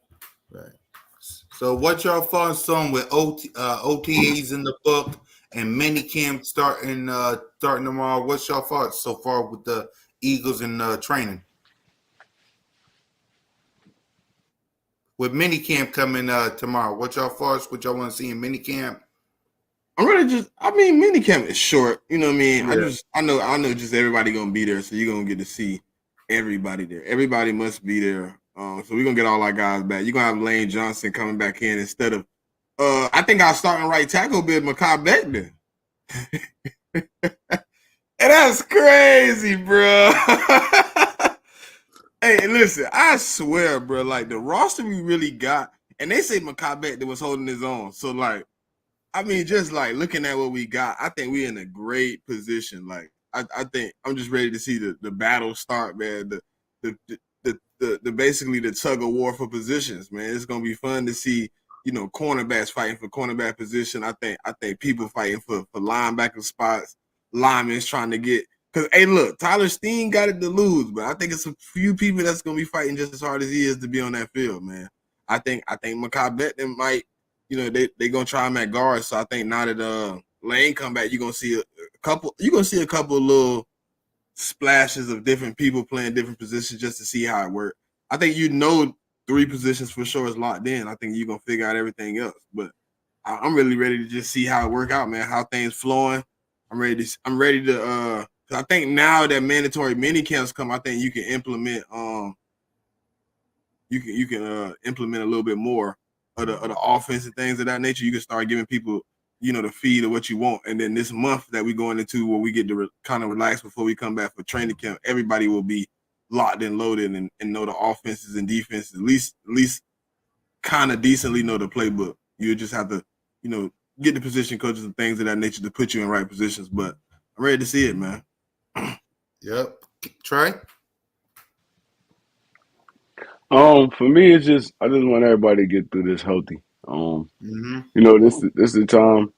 Right. So what y'all thoughts on with OTAs in the book and mini camp starting tomorrow? What's y'all thoughts so far with the Eagles and training? With mini camp coming tomorrow, what y'all thoughts? What y'all want to see in mini camp? I'm really mini camp is short. You know what I mean? Yeah. I know just everybody gonna be there, so you're gonna get to see everybody there. Everybody must be there. So we're gonna get all our guys back. You're gonna have Lane Johnson coming back in instead of I think our starting right tackle be Mekhi Becton. And that's crazy, bro. Hey, listen, I swear, bro, like the roster we really got, and they say Mekhi Becton was holding his own. So like, I mean, just like looking at what we got, I think we're in a great position. Like, I think I'm just ready to see the battle start, man. The basically the tug of war for positions, man. It's gonna be fun to see, cornerbacks fighting for cornerback position. I think people fighting for linebacker spots, linemen trying to get. Because hey, look, Tyler Steen got it to lose, but I think it's a few people that's gonna be fighting just as hard as he is to be on that field, man. I think Mekhi Becton might. They gonna try him at guard. So I think now that Lane come back, you're gonna see a couple little splashes of different people playing different positions just to see how it works. I think 3 positions for sure is locked in. I think you're gonna figure out everything else. But I'm really ready to just see how it work out, man. How things flowing. I'm ready to I think now that mandatory mini camps come, I think you can implement implement a little bit more of the offense and things of that nature. You can start giving people, the feed of what you want. And then this month that we're going into where we get to kind of relax before we come back for training camp, everybody will be locked and loaded and know the offenses and defenses, at least kind of decently know the playbook. You just have to, get the position coaches and things of that nature to put you in right positions. But I'm ready to see it, man. Yep. Trey? For me, I just want everybody to get through this healthy. This is the time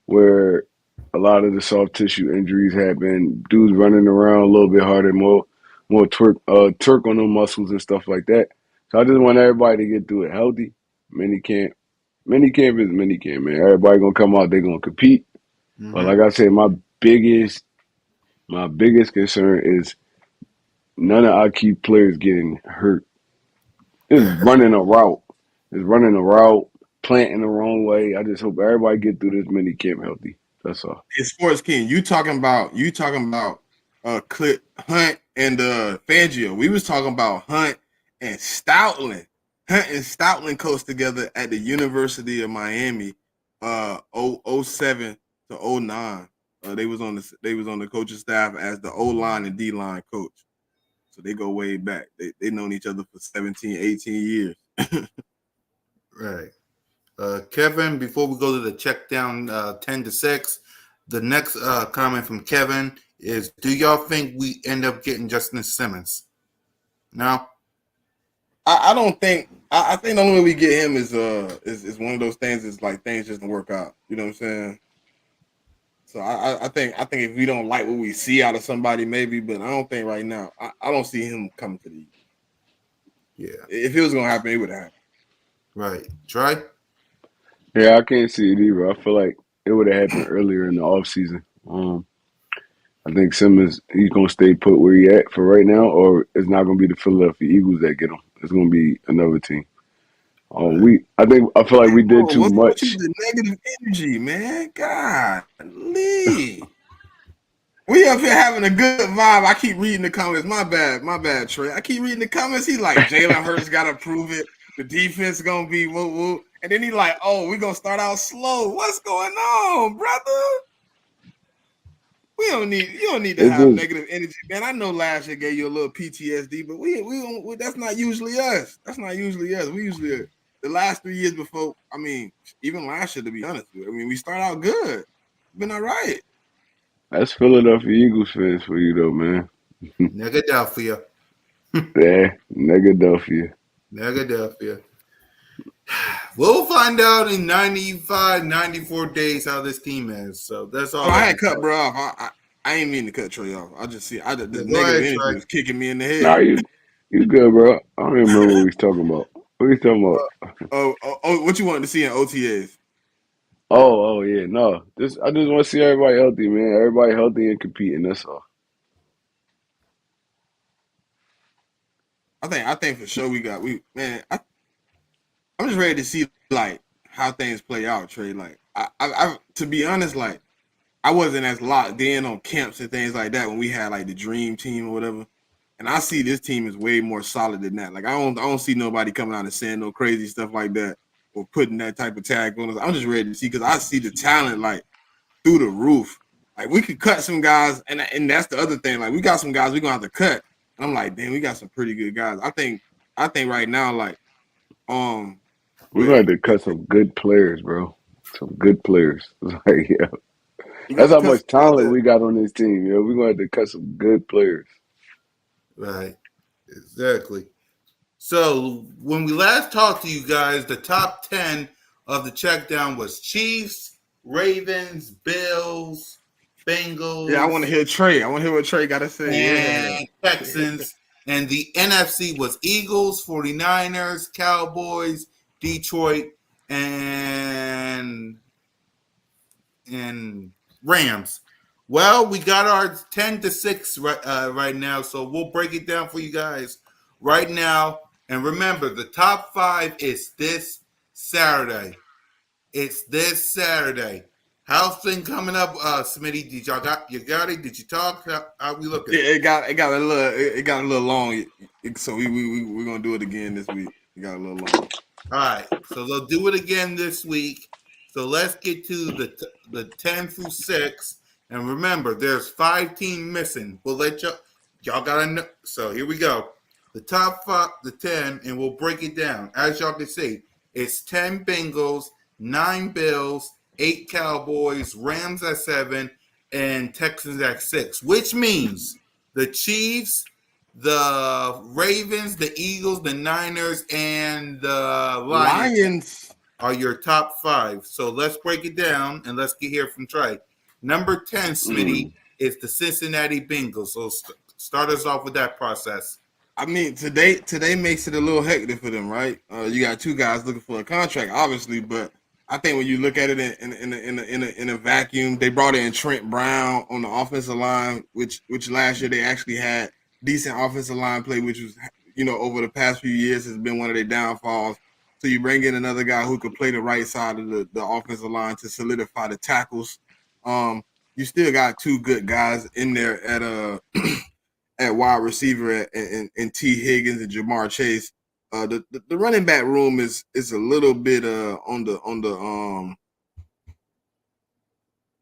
where a lot of the soft tissue injuries happen. Dudes running around a little bit harder, more twerk on the muscles and stuff like that. So I just want everybody to get through it healthy. Minicamp is minicamp, man. Everybody gonna come out, they gonna compete. But like I said, my biggest concern is none of our key players getting hurt. It's running a route. Planting the wrong way. I just hope everybody get through this mini camp healthy. That's all. It's Sports King. You talking about Clint Hunt and Fangio. We was talking about Hunt and Stoutland. Hunt and Stoutland coached together at the University of Miami, 07 to 09. They was on the coaching staff as the O-line and D-line coach. So they go way back. They known each other for 17, 18 years. Right. Kevin, before we go to the check down 10-6, the next comment from Kevin is, do y'all think we end up getting Justin Simmons? No? I don't think I think the only way we get him is one of those things is like things just don't work out. You know what I'm saying? So I think if we don't like what we see out of somebody, maybe, but I don't think right now. I don't see him coming to the Eagles. Yeah. If it was gonna happen, it would happen. Right. Trey? Yeah, I can't see it either. I feel like it would have happened earlier in the offseason. I think Simmons, he's gonna stay put where he at for right now, or it's not gonna be the Philadelphia Eagles that get him. It's gonna be another team. I feel like we did too much. What's the negative energy, man? God, Lee. We up here having a good vibe. I keep reading the comments. My bad, Trey. I keep reading the comments. He's like, Jalen Hurts got to prove it. The defense gonna be woo. And then he like, oh, we gonna start out slow. What's going on, brother? You don't need to have negative energy, man. I know last year gave you a little PTSD, but we that's not usually us. That's not usually us. We usually the last 3 years before. I mean, even last year, to be honest with you. I mean, we start out good. Been all right. That's Philadelphia Eagles fans for you, though, man. Negadelphia. Yeah, Negadelphia. We'll find out in 95, 94 days how this team is. So that's all. I had cut bro off. I ain't mean to cut Trey off. I just see the negative energy was kicking me in the head. Nah, you good, bro. I don't even remember what we was talking about. What are you talking about? What you wanted to see in OTAs? Oh, yeah, no. I just want to see everybody healthy, man. Everybody healthy and competing. That's all. I think for sure I'm just ready to see like how things play out, Trey. Like I to be honest, like I wasn't as locked in on camps and things like that when we had like the dream team or whatever. And I see this team is way more solid than that. Like I don't see nobody coming out and saying no crazy stuff like that or putting that type of tag on us. I'm just ready to see because I see the talent like through the roof. Like we could cut some guys, and that's the other thing. Like we got some guys we're gonna have to cut. And I'm like, damn, we got some pretty good guys. I think right now, like um We're going with, to have to with cut some good players, bro. Some good players. Like, yeah. we got That's to how cut much some guys talent that we got on this team. We're going to have to cut some good players. Right. Exactly. So when we last talked to you guys, the top 10 of the check down was Chiefs, Ravens, Bills, yeah, I want Bengals, to hear Trey. I want to hear what Trey got to say. Yeah. and Texans. And the NFC was Eagles, 49ers, Cowboys, Detroit, and and Rams. Well, we got our 10-6 right now, so we'll break it down for you guys right now. And remember, the top 5 is this Saturday. It's this Saturday. How's thing coming up, Smitty? Did y'all got it? Did you talk? How we looking? Yeah, it got a little long. So we're gonna do it again this week. It got a little long. All right, so they'll do it again this week. So let's get to the 10 through 6, and remember, there's 5 teams missing. We'll let y'all gotta know. So here we go. The top 5, the 10, and we'll break it down. As y'all can see, it's 10 Bengals, 9 Bills, 8 Cowboys, Rams at 7, and Texans at 6. Which means the Chiefs, the Ravens, the Eagles, the Niners, and the Lions Lions. are your top 5. So let's break it down and let's get here from Trey. Number 10, Smitty, Mm. is the Cincinnati Bengals. So start us off with that process. I mean, today makes it a little hectic for them, right? You got 2 guys looking for a contract, obviously, but I think when you look at it in a vacuum, they brought in Trent Brown on the offensive line, which last year they actually had decent offensive line play, which was over the past few years has been one of their downfalls. So you bring in another guy who could play the right side of the offensive line to solidify the tackles. You still got 2 good guys in there at wide receiver and T Higgins and Jamar Chase. The running back room is a little bit on the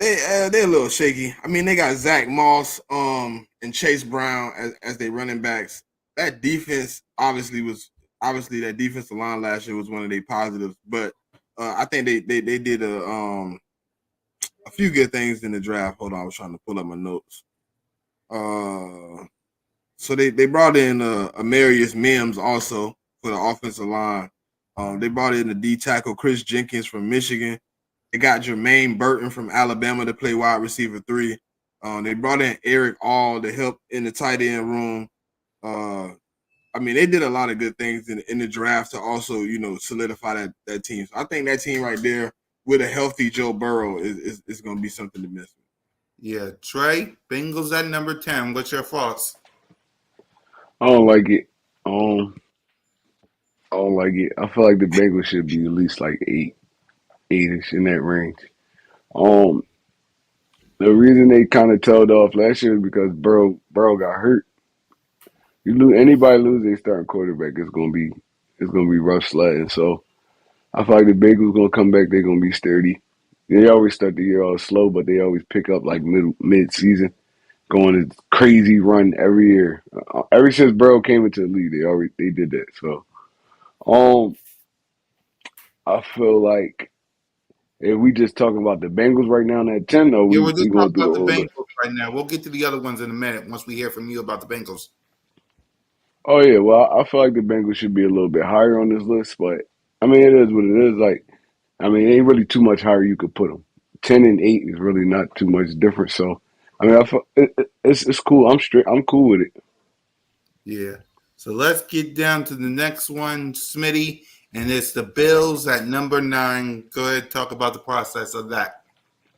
they're a little shaky. I mean, they got Zach Moss and Chase Brown as their running backs. That defense obviously that defensive line last year was one of their positives, but I think they did a few good things in the draft. Hold on, I was trying to pull up my notes. So they brought in Amarius Mims also for the offensive line. They brought in the D tackle Chris Jenkins from Michigan. They got Jermaine Burton from Alabama to play wide receiver 3. They brought in Eric All to help in the tight end room. I mean, they did a lot of good things in the draft to also, solidify that team. So I think that team right there with a healthy Joe Burrow is going to be something to miss. Yeah, Trey, Bengals at number 10. What's your thoughts? I don't like it. I don't like it. I feel like the Bengals should be at least like 8-ish in that range. Um, the reason they kind of tailed off last year is because Burrow got hurt. You lose anybody lose their starting quarterback, it's gonna be rough sledding. So I feel like the Bengals gonna come back. They're gonna be sturdy. They always start the year all slow, but they always pick up like mid season, going a crazy run every year. Ever since Burrow came into the league, they did that. So um, I feel like if we just talking about the Bengals right now in that 10, or Yeah, we we're just we going talking through the about the whole list. Bengals right now. We'll get to the other ones in a minute once we hear from you about the Bengals. Oh yeah, well I feel like the Bengals should be a little bit higher on this list, but I mean it is what it is. Like I mean, it ain't really too much higher you could put them. 10-8 is really not too much different. So I mean, it's cool. I'm straight. I'm cool with it. Yeah. So let's get down to the next one, Smitty, and it's the Bills at number 9. Go ahead, talk about the process of that.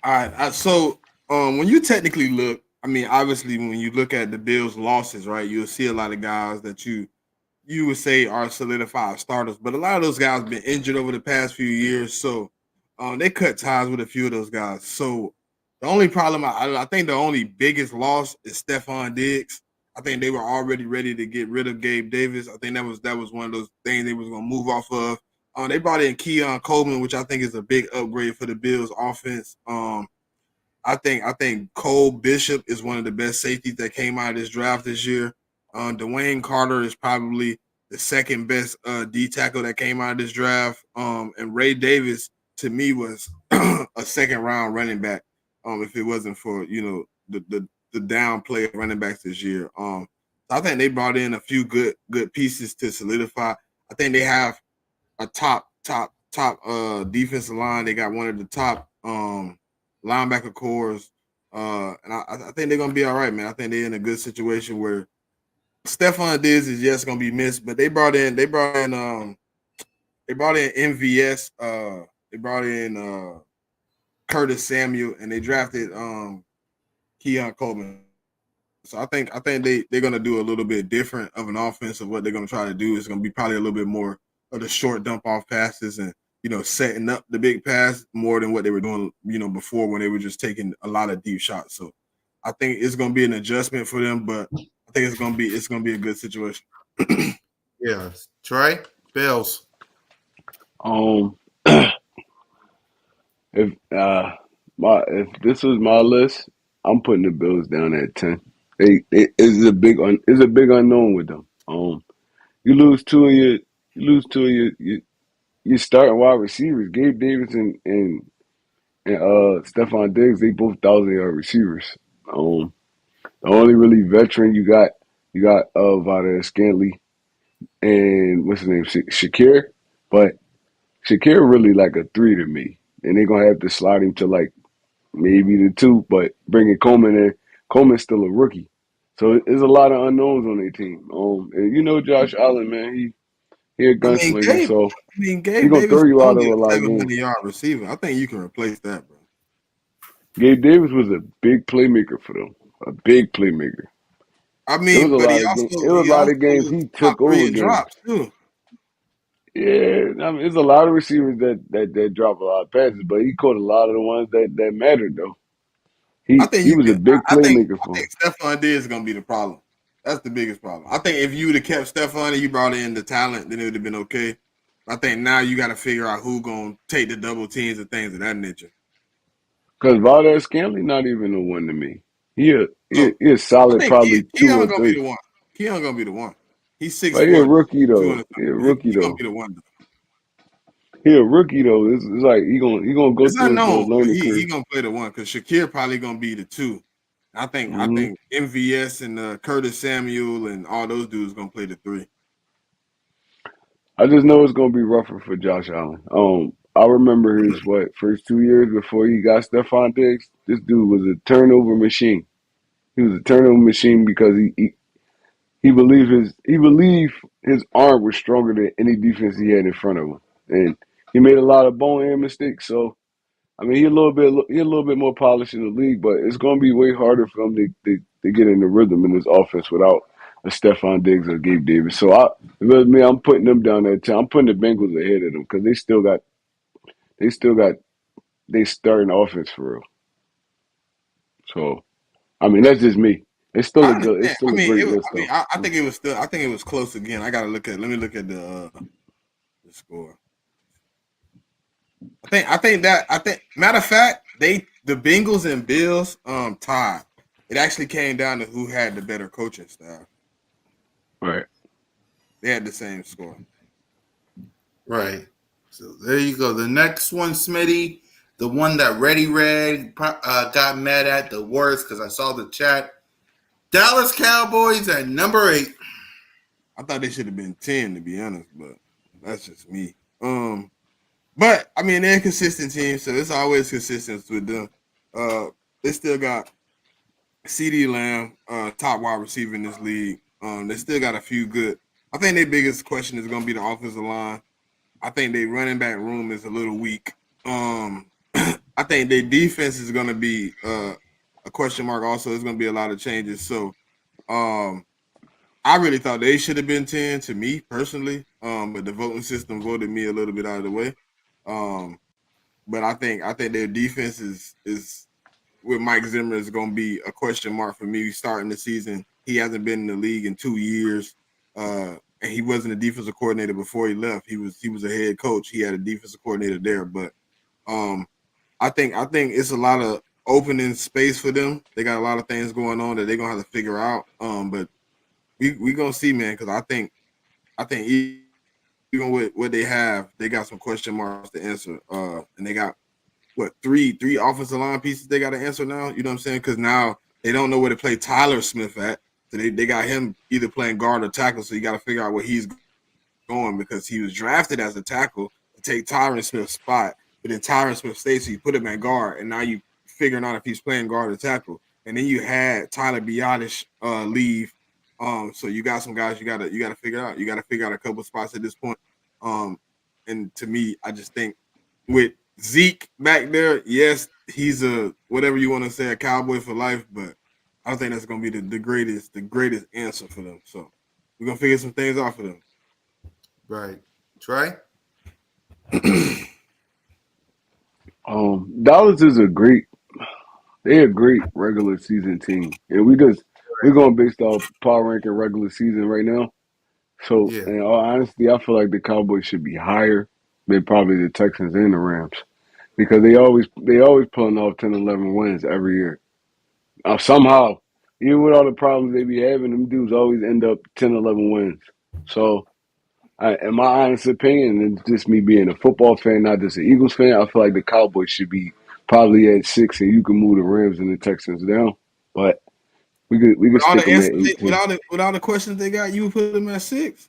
All right. So when you technically look, I mean, obviously, when you look at the Bills' losses, right, you'll see a lot of guys that you would say are solidified starters, but a lot of those guys have been injured over the past few years, so they cut ties with a few of those guys. So the only problem, I think, the only biggest loss is Stephon Diggs. I think they were already ready to get rid of Gabe Davis. I think that was one of those things they was going to move off of. They brought in Keon Coleman, which I think is a big upgrade for the Bills offense. I think Cole Bishop is one of the best safeties that came out of this draft this year. Dwayne Carter is probably the second best D tackle that came out of this draft. And Ray Davis to me was a second round running back. If it wasn't for the downplay of running backs this year. So I think they brought in a few good pieces to solidify. I think they have a top defensive line. They got one of the top linebacker cores. And I think they're gonna be all right, man. I think they're in a good situation where Stephon Diggs is just gonna be missed, but they brought in MVS, they brought in Curtis Samuel, and they drafted Keon Coleman. So I think they're gonna do a little bit different of an offense of what they're gonna try to do. It's gonna be probably a little bit more of the short dump off passes and setting up the big pass more than what they were doing, before when they were just taking a lot of deep shots. So I think it's gonna be an adjustment for them, but I think it's gonna be a good situation. Yeah, Trey, Bills. If if this was my list, I'm putting the Bills down at 10. It's a big unknown with them. You lose two of your starting wide receivers, Gabe Davis and Stephon Diggs. They both 1,000-yard receivers. The only really veteran you got Vada Scantley and what's his name, Shakir, but Shakir really like a 3 to me, and they're gonna have to slide him to like maybe the 2, but bringing Coleman in, Coleman's still a rookie, so there's a lot of unknowns on their team. And Josh Allen, man, he a gunslinger, so he Gabe gonna Davis throw is you out of only a a lot of games. 700-yard receiver. I think you can replace that, bro. Gabe Davis was a big playmaker for them, a big playmaker. I It was mean, a but lot of games. It was a he lot of also games was he top took 3 over in games. drops too. Yeah, I mean, there's a lot of receivers that drop a lot of passes, but he caught a lot of the ones that mattered though. I He think he you was a can. big playmaker I for him. think Stephon Diggs is gonna be the problem. That's the biggest problem. I think if you would have kept Stephon and you brought in the talent, then it would have been okay. I think now you got to figure out who gonna take the double teams and things of that nature. Because Valdez Scantling not even a one to me. So He a I solid think probably 2 Keon or gonna be 3. the one. Keon gonna be the one. He's But he a 6'4", rookie though. 200. He a He, rookie he gonna though. be the one. He a rookie though. It's like he gonna go It's through the unknown, but learning he curve. gonna play the one because Shakir probably gonna be the 2. I hmm think MVS and Curtis Samuel and all those dudes gonna play the 3. I just know it's gonna be rougher for Josh Allen. I remember his first 2 years before he got Stephon Diggs. This dude was a turnover machine. He was a turnover machine because he believed his arm was stronger than any defense he had in front of him, and he made a lot of bonehead mistakes. So I mean, he a little bit more polished in the league, but it's going to be way harder for him to get in the rhythm in this offense without a Stephon Diggs or Gabe Davis. So with me, I'm putting them down there too. I'm putting the Bengals ahead of them because they still got they starting offense for real. So I mean, that's just me. I It's understand. still a great list though. I think it was still. I think it was close again. I gotta look at. Let me look at the score. I think. Matter of fact, the Bengals and Bills tied. It actually came down to who had the better coaching staff. Right. They had the same score. Right. So there you go. The next one, Smitty, the one that Ready Red got mad at the worst because I saw the chat. Dallas Cowboys at number 8. I thought they should have been 10 to be honest, but that's just me. But I mean they're a consistent team, so it's always consistent with them. They still got CeeDee Lamb, top wide receiver in this league. They still got a few good I think their biggest question is going to be the offensive line. I think their running back room is a little weak. I think their defense is going to be a question mark. Also, there's going to be a lot of changes. So, um, I really thought they should have been 10 to me personally. But the voting system voted me a little bit out of the way. Um, but I think their defense is with Mike Zimmer is going to be a question mark for me starting the season. He hasn't been in the league in 2 years, and he wasn't a defensive coordinator before he left. He was a head coach. He had a defensive coordinator there, but um, I think it's a lot of opening space for them. They got a lot of things going on that they're gonna have to figure out. But we gonna see, man, because I think even with what they have, they got some question marks to answer. And they got what three offensive line pieces they got to answer now. You know what I'm saying? Because now they don't know where to play Tyler Smith at. So they got him either playing guard or tackle. So you got to figure out where he's going because he was drafted as a tackle to take Tyron Smith's spot. But then Tyron Smith stays, so you put him at guard, and now you figuring out if he's playing guard or tackle. And then you had Tyler Biotish leave. So you got some guys you gotta figure out. You gotta figure out a couple spots at this point. Um, and to me, I just think with Zeke back there, yes, he's a whatever you want to say, a cowboy for life, but I don't think that's gonna be the greatest answer for them. So we're gonna figure some things out for them. Right. Trey? Dallas is they're a great regular season team, and we're going based off power ranking regular season right now. So, Yeah. in all honesty, I feel like the Cowboys should be higher than probably the Texans and the Rams because they always pulling off 10, 11 wins every year. Somehow, even with all the problems they be having, them dudes always end up 10, 11 wins. So, in my honest opinion, and just me being a football fan, not just an Eagles fan, I feel like the Cowboys should be probably at 6, and you can move the Rams and the Texans down. But we could With all stick the them at answers, 18. with all the questions they got, you would put them at 6.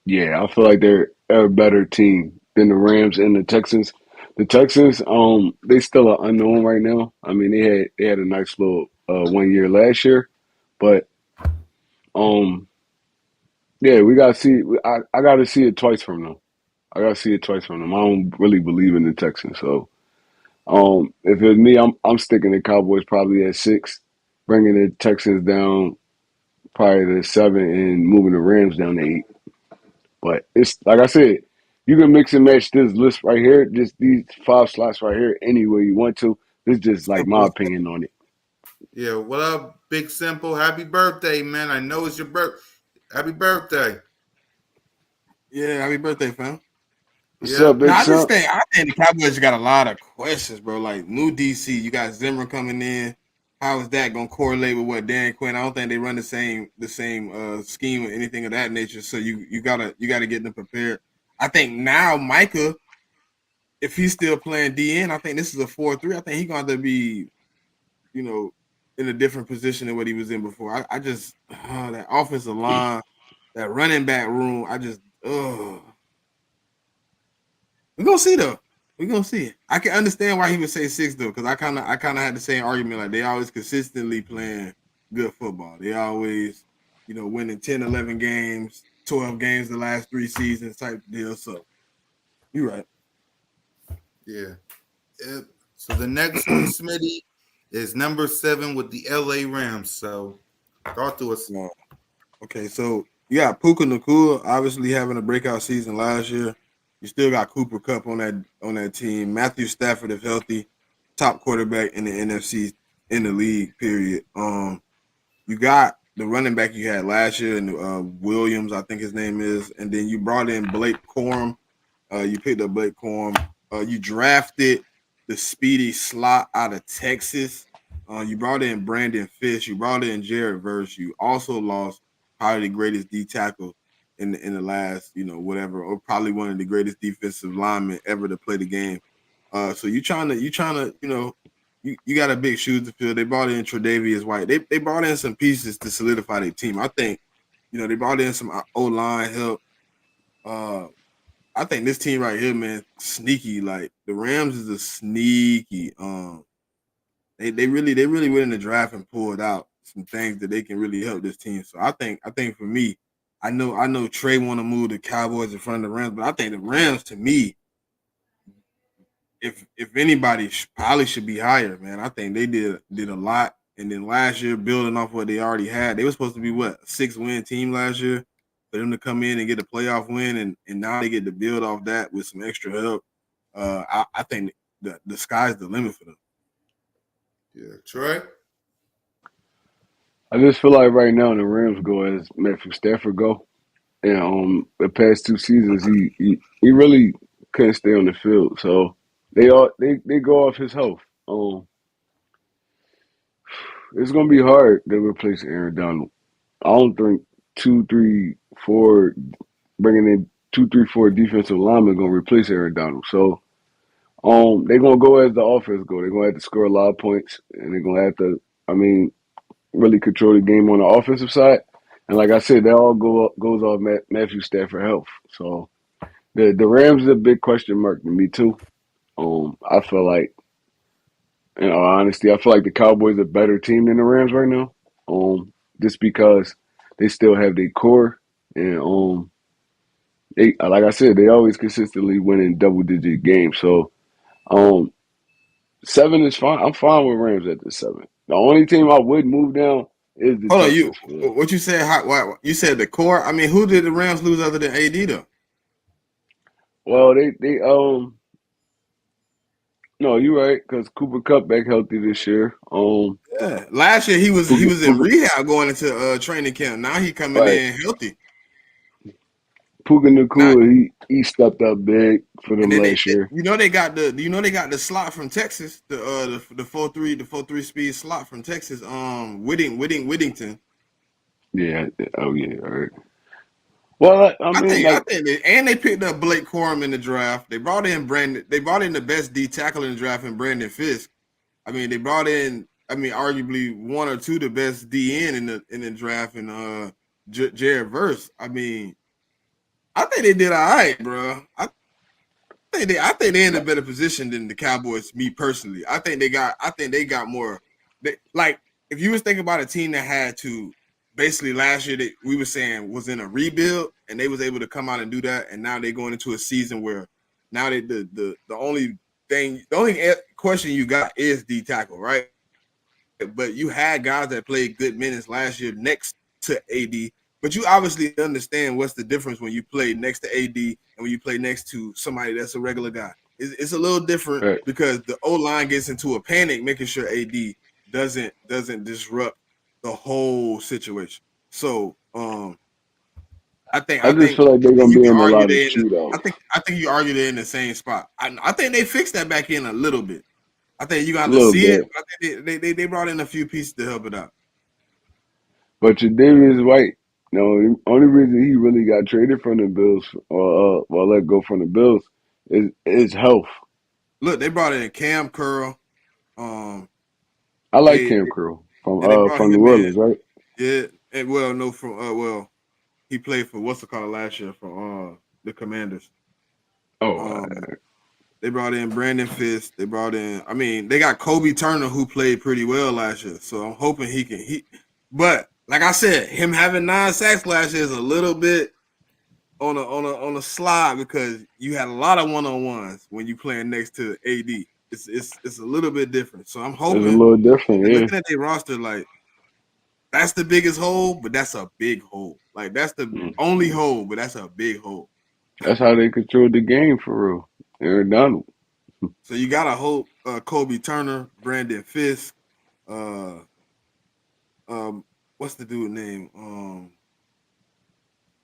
Yeah, I feel like they're a better team than the Rams and the Texans. The Texans, they still are unknown right now. I mean, they had a nice little 1 year last year, but um, yeah, we gotta see. I gotta see it twice from them. I gotta see it twice from them. I don't really believe in the Texans, so if it's me, I'm sticking the Cowboys probably at 6, bringing the Texans down probably to 7, and moving the Rams down to 8. But it's like I said, you can mix and match this list right here, just these 5 slots right here, any way you want to. This is just like Simple. my It's simple. opinion on it. Yeah. What up, Big Simple? Happy birthday, man. I know it's your birth. Happy birthday. Yeah, happy birthday, fam. What's up, Yep. Big Simp? I think the Cowboys got a lot of questions, bro. Like new DC, you got Zimmer coming in. How is that gonna correlate with what Dan Quinn? I don't think they run the same scheme or anything of that nature. So you gotta get them prepared. I think now Micah, if he's still playing DN, I think this is a 4-3. I think he's gonna have to be, you know, in a different position than what he was in before. I just that offensive line, that running back room, I just we're gonna see though. We're gonna see. I can understand why he would say 6 though, because I kinda had the same argument. Like they always consistently playing good football. They always, winning 10, 11 games, 12 games the last 3 seasons type deal. So you're right. Yeah. Yep. So the next one, Smitty, is number 7 with the LA Rams. So talk to us. Uh, okay, so you got Puka Nakua obviously having a breakout season last year. You still got Cooper Cup on that team. Matthew Stafford, if healthy, top quarterback in the NFC in the league. Period. You got the running back you had last year, and Williams, I think his name is, and then you brought in Blake Corum. You picked up Blake Corum. You drafted the speedy slot out of Texas. You brought in Brandon Fish. You brought in Jared Verse. You also lost probably the greatest D tackle in the last, whatever, or probably one of the greatest defensive linemen ever to play the game. So you trying to, you got a big shoes to fill. They brought in Tre'Davious White. They brought in some pieces to solidify their team. I think, they brought in some O line help. Uh, I think this team right here, man, sneaky. Like the Rams is a sneaky. They really went in the draft and pulled out some things that they can really help this team. So I think for me, I know Trey want to move the Cowboys in front of the Rams, but I think the Rams, to me, if anybody probably should be higher, man. I think they did a lot. And then last year, building off what they already had, they were supposed to be a 6-win team last year. For them to come in and get a playoff win, and now they get to build off that with some extra help. I think the sky's the limit for them. Yeah, Troy. I just feel like right now the Rams go as Matthew Stafford go, and the past 2 seasons he really couldn't stay on the field, so they go off his health. It's gonna be hard to replace Aaron Donald. I don't think 2, 3, 4 bringing in 2, 3, 4 defensive linemen gonna replace Aaron Donald. So they're gonna go as the offense go. They're gonna have to score a lot of points, and they're gonna have to, really control the game on the offensive side. And like I said, that all goes off Matthew Stafford health. So the Rams is a big question mark to me too. I feel like, in all honesty, I feel like the Cowboys are a better team than the Rams right now. Just because they still have their core, and they, like I said, they always consistently win in double-digit games. So 7 is fine. I'm fine with Rams at the 7. The only team I would move down is the Hold on, Texans. what you said? You said the core. I mean, who did the Rams lose other than AD though? Well, they no, you're right, because Cooper Kupp back healthy this year. Yeah, last year he was in rehab going into training camp. Now he coming Right. in healthy. Puka Now, Nacua, he stepped up big for them and then last year. they got the slot from Texas, the 4-3 speed slot from Texas. Whittington. Yeah. Oh yeah. All right. Well, I think they picked up Blake Corum in the draft. They brought in the best D tackle in the draft in Brandon Fisk. I mean, they brought in, arguably one or two the best DN in the draft in Jared Verse. I mean, I think they did all right, bro. I think they're in a better position than the Cowboys. Me personally, I think they got more. Like if you was thinking about a team that had to basically last year that we were saying was in a rebuild and they was able to come out and do that, and now they're going into a season where now the only question you got is D tackle, right? But you had guys that played good minutes last year next to AD. But you obviously understand what's the difference when you play next to AD and when you play next to somebody that's a regular guy. It's a little different right. because the O-line gets into a panic, making sure AD doesn't disrupt the whole situation. So I just feel like they're gonna you be can in a argue lot of they shootouts. I think you argue they're in the same spot. I think they fixed that back in a little bit. I think you got A to little see it. bit. But I think they brought in a few pieces to help it out. But Davis White, the only reason he really got traded from the Bills or let go from the Bills is health. Look, they brought in Cam Curl. I like They Cam Curl they brought from New him in. Orleans, right? Yeah, and he played for what's it called last year for the Commanders. Oh, They brought in Brandon Fisk. They brought in. I mean, they got Kobe Turner who played pretty well last year. So I'm hoping he can. But like I said, him having 9 sacks last year is a little bit on a slide because you had a lot of 1-on-1s when you playing next to AD. It's a little bit different. So I'm it's a hoping. little different, And yeah. looking at their roster, like that's the biggest hole, but that's a big hole. Like that's the only hole, but that's a big hole. That's how they control the game for real. Aaron Donald. So you gotta hope Kobe Turner, Brandon Fisk, uh, what's the dude name?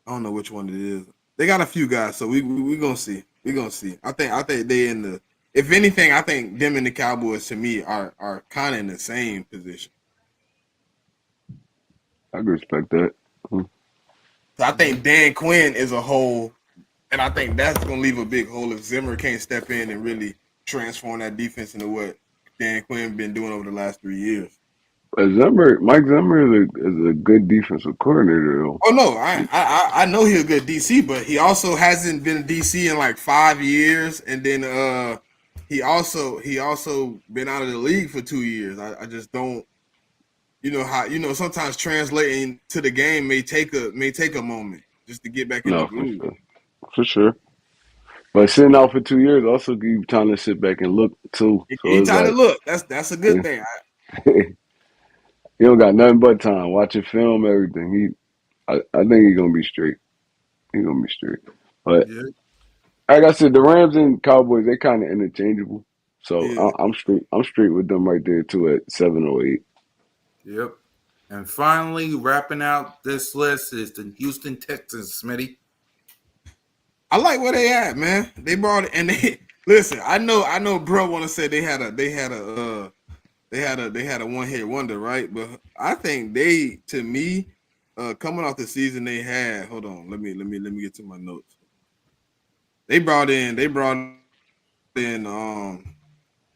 I don't know which one it is. They got a few guys, so we gonna see. We gonna see. I think they in the. If anything, I think them and the Cowboys to me are kind of in the same position. I can respect that. So I think Dan Quinn is a hole, and I think that's gonna leave a big hole if Zimmer can't step in and really transform that defense into what Dan Quinn been doing over the last 3 years. But Mike Zimmer is a good defensive coordinator, though. Oh no, I know he's a good DC, but he also hasn't been a DC in like 5 years, and then he also been out of the league for 2 years. I just don't, how sometimes translating to the game may take a moment. just to get back in the No, for groove. sure, for sure. But sitting out for 2 years also give you time to sit back and look too. It So gave it's time to like look. That's a good thing. you don't got nothing but time. Watching film, everything. I think he's gonna be straight. He's gonna be straight. But Yeah, like I said, the Rams and Cowboys they kind of interchangeable. So Yeah. I'm straight. I'm straight with them right there too at 7 or 8. yep. And finally, wrapping out this list is the Houston Texans, Smitty. I like where they at, man. They brought it and they listen, I know bro wanna say they had a one hit wonder, right? But I think they to me, coming off the season they had, hold on, let me get to my notes. They brought in the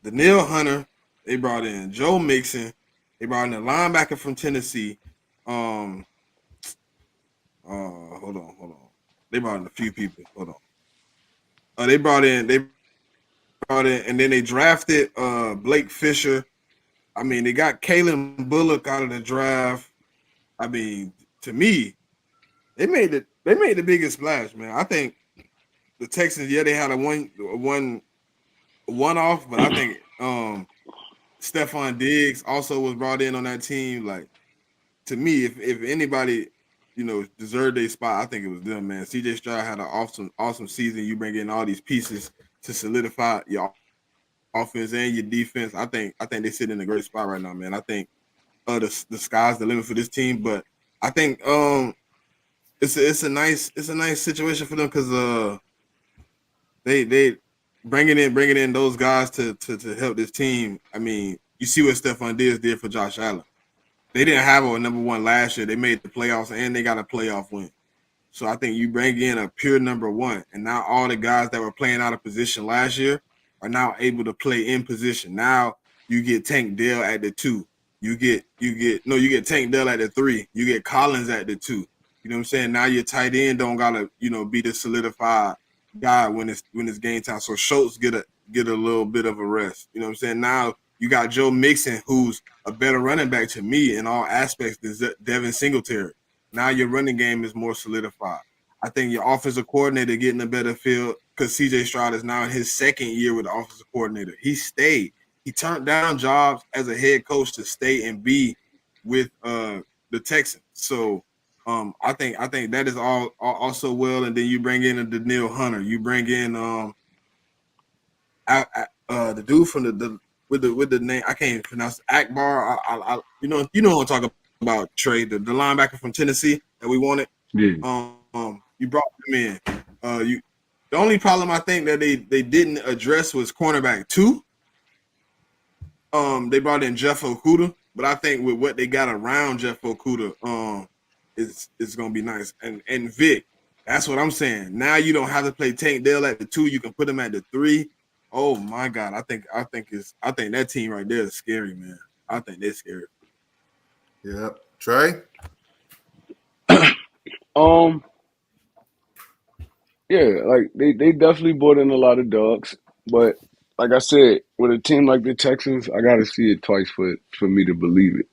Neil Hunter, they brought in Joe Mixon, they brought in a linebacker from Tennessee. Um hold on. They brought in a few people. Hold on. They brought in and then they drafted Blake Fisher. I mean, they got Kalen Bullock out of the draft. I mean, to me, they made the biggest splash, man. I think the Texans, yeah, they had a one off, but I think Stephon Diggs also was brought in on that team. Like to me, if anybody, deserved a spot, I think it was them, man. CJ Stroud had an awesome season. You bring in all these pieces to solidify your offense and your defense. I think they sit in a great spot right now, man. I think the sky's the limit for this team, but I think it's a nice situation for them because they bringing in those guys to help this team. I mean, you see what Stephon Diggs did for Josh Allen. They didn't have a number one last year. They made the playoffs and they got a playoff win. So I think you bring in a pure number one, and now all the guys that were playing out of position last year are now able to play in position. Now you get Tank Dell at the 2. You get Tank Dell at the 3. You get Collins at the 2. You know what I'm saying? Now your tight end don't gotta be the solidified guy when it's game time. So Schultz get a little bit of a rest. You know what I'm saying? Now you got Joe Mixon, who's a better running back to me in all aspects than Devin Singletary. Now your running game is more solidified. I think your offensive coordinator getting a better feel because CJ Stroud is now in his second year with the offensive coordinator. He stayed. He turned down jobs as a head coach to stay and be with the Texans. So I think that is all also well. And then you bring in a Daniil Hunter. You bring in the dude from the name I can't even pronounce Akbar. You know what I'm talking about, Trey, the linebacker from Tennessee that we wanted. Yeah, You brought him in. The only problem I think that they didn't address was cornerback 2. They brought in Jeff Okuda, but I think with what they got around Jeff Okuda, it's gonna be nice. And Vic, that's what I'm saying. Now you don't have to play Tank Dell at the 2. You can put him at the 3. Oh my God, I think that team right there is scary, man. I think they're scary. Yep. Trey? um, yeah, like they definitely brought in a lot of dogs, but like I said, with a team like the Texans, I got to see it twice for me to believe it.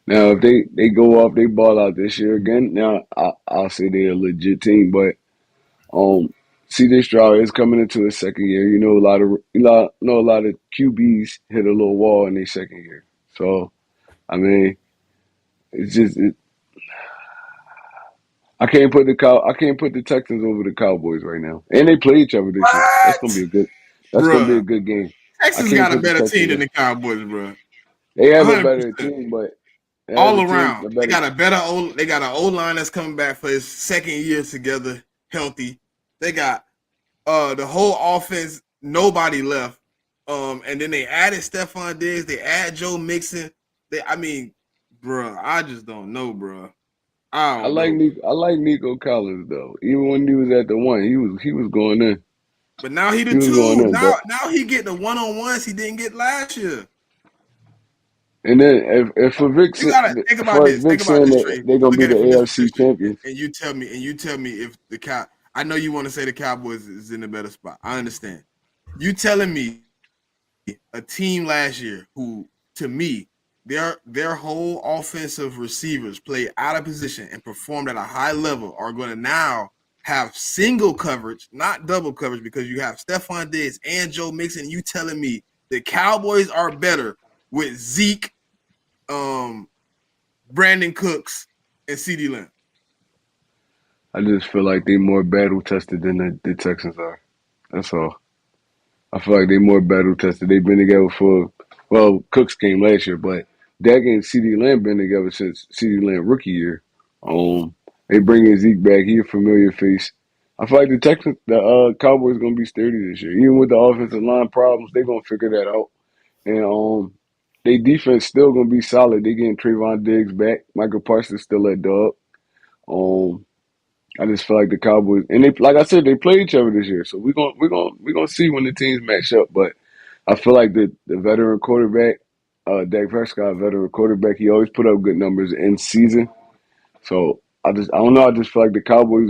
Now if they go off, they ball out this year again. Now I'll say they're a legit team, but C.J. Stroud is coming into his second year. A lot of QBs hit a little wall in their second year. So I mean, it's just I can't put the Texans over the Cowboys right now. And they play each other this year. What, That's gonna be a bruh? good game. I Texas can't got a put the better team Texans than up. the Cowboys, bruh. They have a better 100%. team, but they have All a team around. a They better got a better they got an O line that's coming back for his second year together, healthy. They got the whole offense, nobody left. And then they added Stephon Diggs, they add Joe Mixon. I mean, bruh, I just don't know, bruh. I don't know, bruh. I like Nico Collins though. Even when he was at the 1, he was going in. But now he the He was going 2. in, but Now he get the one-on-ones he didn't get last year. and then if for Vic You gotta think about for this. Vic Think about saying this, that Trey. they're gonna Look be at the it from this AFC position, champions, and you tell me if the cow. I know you want to say the Cowboys is in a better spot. I understand. You telling me a team last year who, to me, their whole offensive receivers play out of position and performed at a high level are going to now have single coverage, not double coverage, because you have Stephon Diggs and Joe Mixon. You telling me the Cowboys are better with Zeke, Brandon Cooks, and CeeDee Lamb? I just feel like they more battle tested than the Texans are. That's all. I feel like they more battle tested. They've been together for, well, Cooks came last year, but Dak and CeeDee Lamb been together since CeeDee Lamb rookie year. They bring in Zeke back. He a familiar face. I feel like the Cowboys gonna be sturdy this year. Even with the offensive line problems, they gonna figure that out. And they defense still gonna be solid. They getting Trayvon Diggs back. Michael Parsons still at dog. Um, I just feel like the Cowboys, and they, like I said, they play each other this year. So we're gonna see when the teams match up. But I feel like the veteran quarterback, Dak Prescott, veteran quarterback, he always put up good numbers in season. So I don't know. I just feel like the Cowboys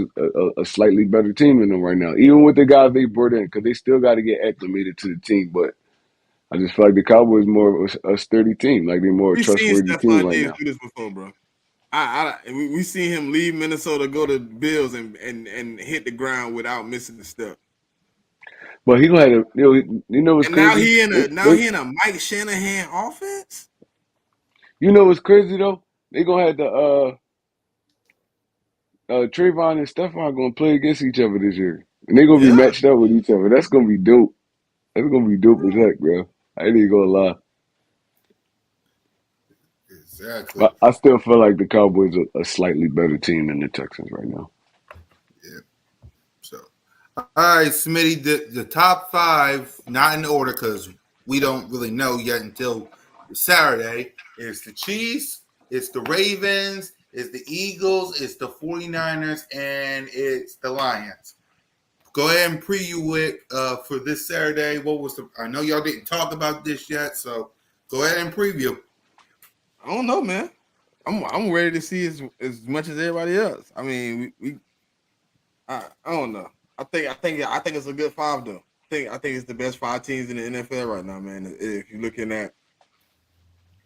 a slightly better team than them right now, even with the guys they brought in, because they still got to get acclimated to the team. But I just feel like the Cowboys more of a sturdy team, like they're more a We've seen trustworthy team Stephon right Diggs now. do this before, bro. We seen him leave Minnesota, go to Bills, and hit the ground without missing a step. But he gonna have to, what's And now crazy? he in a Mike Shanahan offense. You know what's crazy though? They gonna have Trayvon and Stephon gonna play against each other this year, and they gonna be Yeah, matched up with each other. That's gonna be dope. That's gonna be dope as heck, bro. I ain't even gonna lie. Exactly. But I still feel like the Cowboys are a slightly better team than the Texans right now. Yeah. So, all right, Smitty, the top five, not in order because we don't really know yet until Saturday, is the Chiefs, it's the Ravens, it's the Eagles, it's the 49ers, and it's the Lions. Go ahead and preview it for this Saturday. I know y'all didn't talk about this yet, so go ahead and preview. I don't know, man. I'm ready to see as much as everybody else. I mean, I don't know. I think it's a good five though. I think it's the best five teams in the NFL right now, man. If you're looking at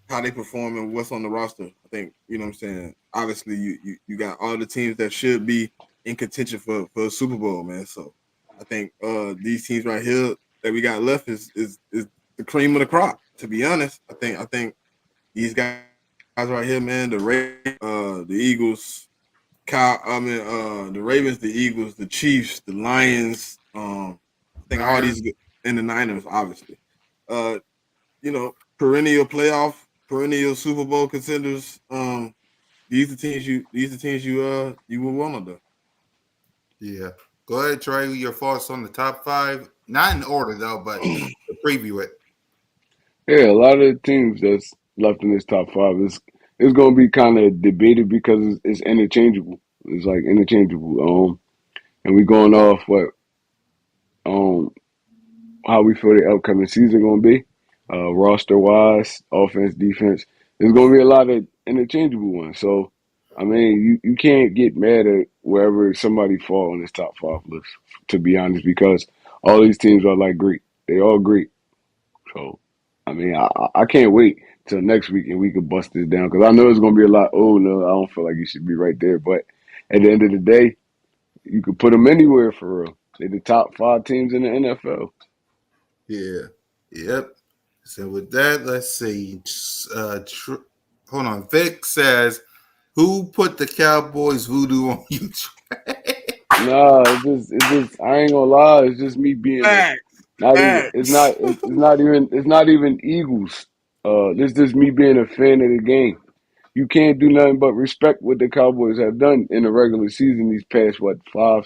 how they perform and what's on the roster, I think you know what I'm saying. Obviously, you got all the teams that should be in contention for a Super Bowl, man. So I think these teams right here that we got left is the cream of the crop. To be honest, I think these guys right here, man. The Eagles, the Ravens, the Eagles, the Chiefs, the Lions. I think all Niners. these and the Niners, obviously. Uh, perennial playoff, perennial Super Bowl contenders. These the teams you would want to do. Yeah. Go ahead, Trey. Your thoughts on the top five, not in order though, but to preview it. Yeah, a lot of the teams that's left in this top five is it's gonna be kind of debated because it's interchangeable. It's like interchangeable. And we going off what um how we feel the upcoming season gonna be, roster wise, offense, defense. There's gonna be a lot of interchangeable ones. So, I mean, you can't get mad at wherever somebody fall on this top five list. To be honest, because all these teams are like great. They all great. So, I mean, I can't wait till next week and we can bust this down because I know it's gonna be a lot. Oh no, I don't feel like you should be right there. But at the end of the day, you can put them anywhere for real. They're the top five teams in the NFL. Yeah. Yep. So with that, let's see. Hold on. Vic says, "Who put the Cowboys voodoo on you?" Nah, it's just. I ain't gonna lie. It's just me being Facts, not even. facts. It's not even Eagles. This just me being a fan of the game. You can't do nothing but respect what the Cowboys have done in the regular season these past what 5,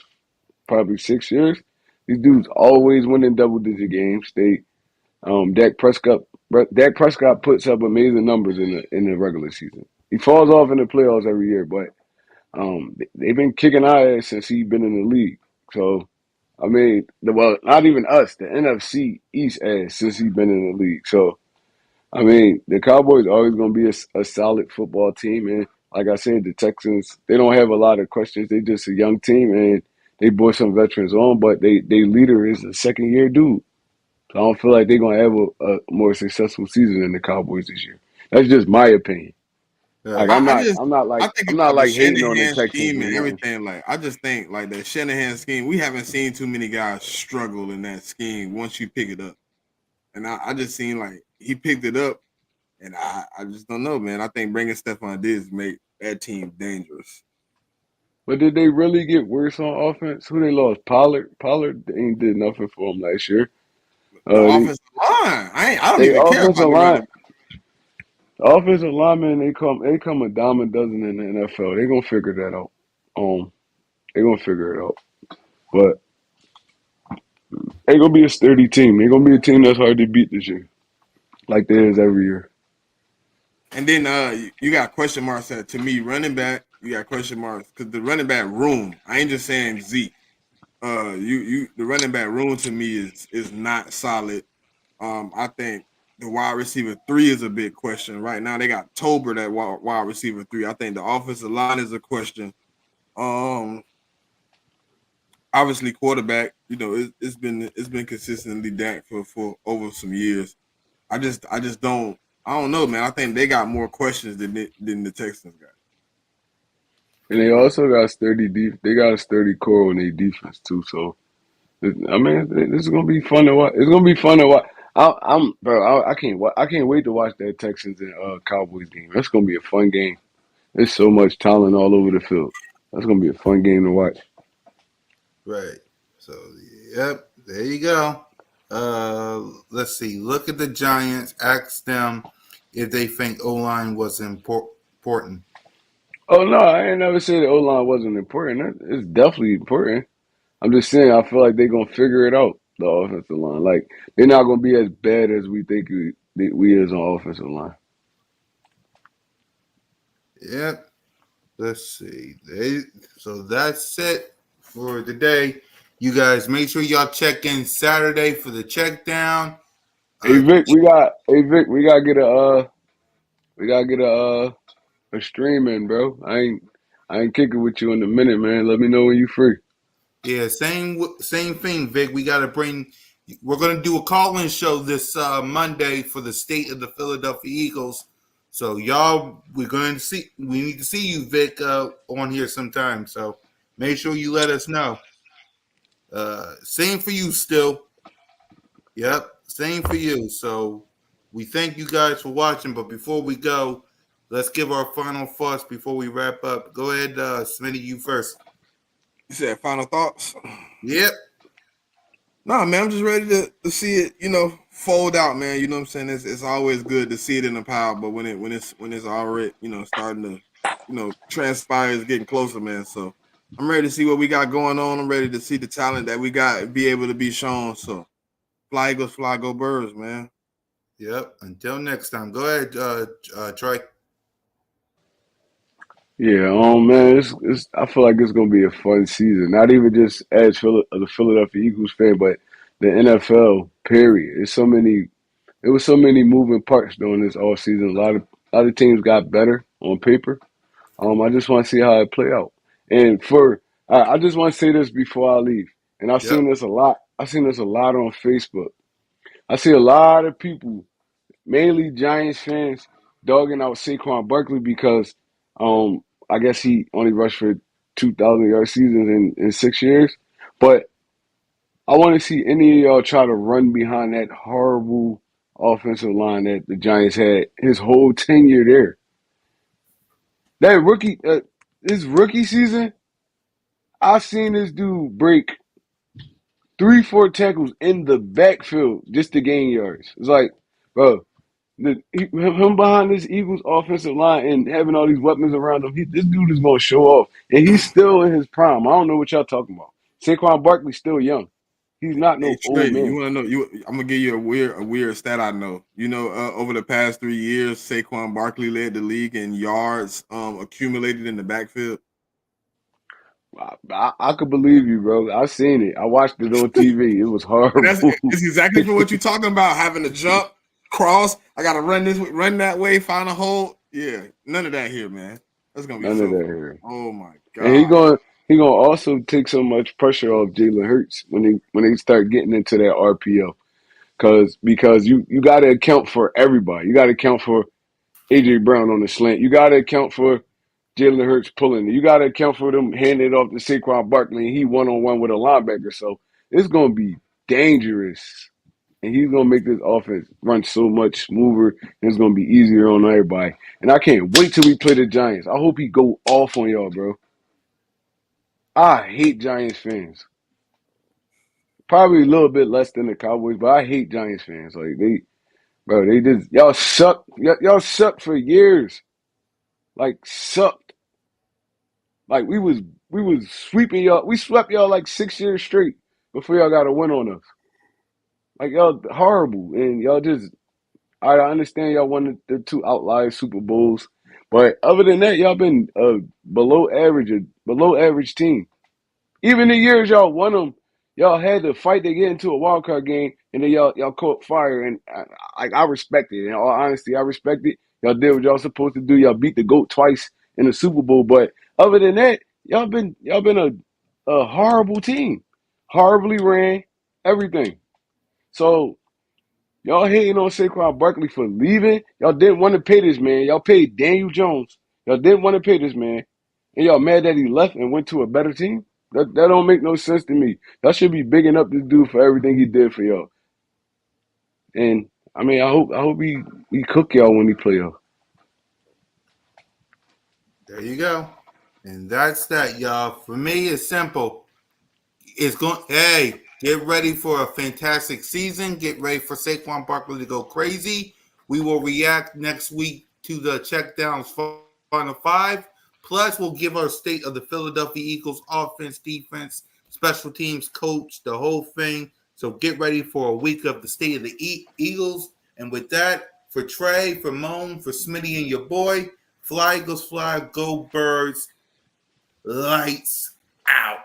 probably 6 years. These dudes always winning double digit games. Dak Prescott puts up amazing numbers in the regular season. He falls off in the playoffs every year, but they've been kicking our ass since he's been in the league. So I mean, well, not even us, the NFC East ass since he's been in the league. So I mean, the Cowboys are always going to be a solid football team, and like I said, the Texans they don't have a lot of questions. They just a young team, and they brought some veterans on, but they leader is a second year dude. So I don't feel like they're going to have a more successful season than the Cowboys this year. That's just my opinion. Like Right. I'm I not just I'm not I like think I'm not about the like hating on the Shanahan Texans scheme or and nothing. everything. Like I just think like the Shanahan scheme, we haven't seen too many guys struggle in that scheme once you pick it up. And I just seen like he picked it up, and I just don't know, man. I think bringing Stephon Diggs make that team dangerous. But did they really get worse on offense? Who they lost? Pollard. Pollard ain't did nothing for them last year. The They offensive line, I don't they even care about offensive the line, running. offensive linemen. They come a dime a dozen in the NFL. They gonna figure that out. They gonna figure it out. But they gonna be a sturdy team. They gonna be a team that's hard to beat this year, like they is every year. And then you got question marks that to me running back. You got question marks because the running back room. I ain't just saying Zeke. You the running back room to me is not solid. I think the wide receiver 3 is a big question right now. They got Tolbert at wide receiver 3. I think the offensive line is a question. Um, Obviously quarterback. You know, it's been consistently Dak for over some years. I just don't. I don't know, man. I think they got more questions than the Texans got. And they also got sturdy They got a sturdy core on their defense too. So I mean, this is gonna be fun to watch. It's gonna be fun to watch. I can't. I can't wait to watch that Texans and Cowboys game. That's gonna be a fun game. There's so much talent all over the field. That's gonna be a fun game to watch. Right. So, yep, there you go. Let's see. Look at the Giants. Ask them if they think O line was important. Oh no, I ain't never said the O line wasn't important. It's definitely important. I'm just saying I feel like they're gonna figure it out. The offensive line, like they're not gonna be as bad as we think we is on offensive line. Yep. Let's see. So that's it for today. You guys make sure y'all check in Saturday for the check down. Hey Uh, Vic, we gotta get a stream in, bro. I ain't kicking with you in a minute, man. Let me know when you free. yeah, same thing, Vic. We got to bring. We're going to do a call-in show this Monday for the state of the Philadelphia Eagles. So y'all, we're going to see. We need to see you, Vic, on here sometime. So make sure you let us know. Same for you, still. Yep, same for you. So we thank you guys for watching. But before we go, let's give our final thoughts before we wrap up. Go ahead, Smitty, you first. You said final thoughts? Yep. Nah, man, I'm just ready to see it, fold out, man. You know what I'm saying? It's always good to see it in the pile, but when it's already, starting to, transpire, it's getting closer, man. So I'm ready to see what we got going on. I'm ready to see the talent that we got and be able to be shown. So fly Eagles, fly, go Birds, man. Yep. Until next time. Go ahead, Troy. Yeah, man, I feel like it's gonna be a fun season. Not even just as the Philadelphia Eagles fan, but the NFL. Period. There was so many moving parts during this all season. A lot of teams got better on paper. I just want to see how it play out. And I just want to say this before I leave. And I've Yep. seen this a lot. I've seen this a lot on Facebook. I see a lot of people, mainly Giants fans, dogging out Saquon Barkley because I guess he only rushed for 2,000-yard seasons in 6 years. But I want to see any of y'all try to run behind that horrible offensive line that the Giants had his whole tenure there. That his rookie season, I've seen this dude break 3, 4 tackles in the backfield just to gain yards. It's like, bro, him behind this Eagles offensive line and having all these weapons around him, this dude is going to show off. And he's still in his prime. I don't know what y'all talking about. Saquon Barkley's still young. He's not Hey no old Trey, you man. want to know? I'm gonna give you a weird stat I know. Over the past 3 years, Saquon Barkley led the league in yards accumulated in the backfield. I could believe you, bro. I seen it. I watched it on TV. It was And that's horrible. it's exactly for what you're talking about. Having to jump, cross. I gotta run this, run that way, find a hole. Yeah, none of that here, man. That's gonna be None of so that fun. here. Oh my And he god. going he gonna also take so much pressure off Jalen Hurts when they start getting into that RPO. Because you got to account for everybody. You got to account for AJ Brown on the slant. You got to account for Jalen Hurts pulling it. You got to account for them handing it off to Saquon Barkley, and he one-on-one with a linebacker. So it's going to be dangerous. And he's going to make this offense run so much smoother, and it's going to be easier on everybody. And I can't wait till we play the Giants. I hope he go off on y'all, bro. I hate Giants fans. Probably a little bit less than the Cowboys, but I hate Giants fans. Like, they just, y'all suck. Y'all suck for years. Like, sucked. Like, we was sweeping y'all. We swept y'all like 6 years straight before y'all got a win on us. Like, y'all horrible. And y'all just, I understand y'all won the 2 outlier Super Bowls. But other than that, y'all been a below average team. Even the years y'all won them, y'all had to fight to get into a wild card game, and then y'all caught fire. And I respect it. In all honesty, I respect it. Y'all did what y'all supposed to do. Y'all beat the GOAT twice in the Super Bowl. But other than that, y'all been a horrible team, horribly ran everything. So y'all hating on Saquon Barkley for leaving. Y'all didn't want to pay this man. Y'all paid Daniel Jones. Y'all didn't want to pay this man, and y'all mad that he left and went to a better team. That don't make no sense to me. Y'all should be bigging up this dude for everything he did for y'all. And I mean, I hope he cook y'all when he play y'all. There you go. And that's that, y'all. For me, it's simple. It's going. Hey, get ready for a fantastic season. Get ready for Saquon Barkley to go crazy. We will react next week to the checkdowns final 5. Plus, we'll give our state of the Philadelphia Eagles offense, defense, special teams, coach, the whole thing. So get ready for a week of the state of the Eagles. And with that, for Trey, for Moan, for Smitty and your boy, fly, Eagles, fly, go Birds, lights out.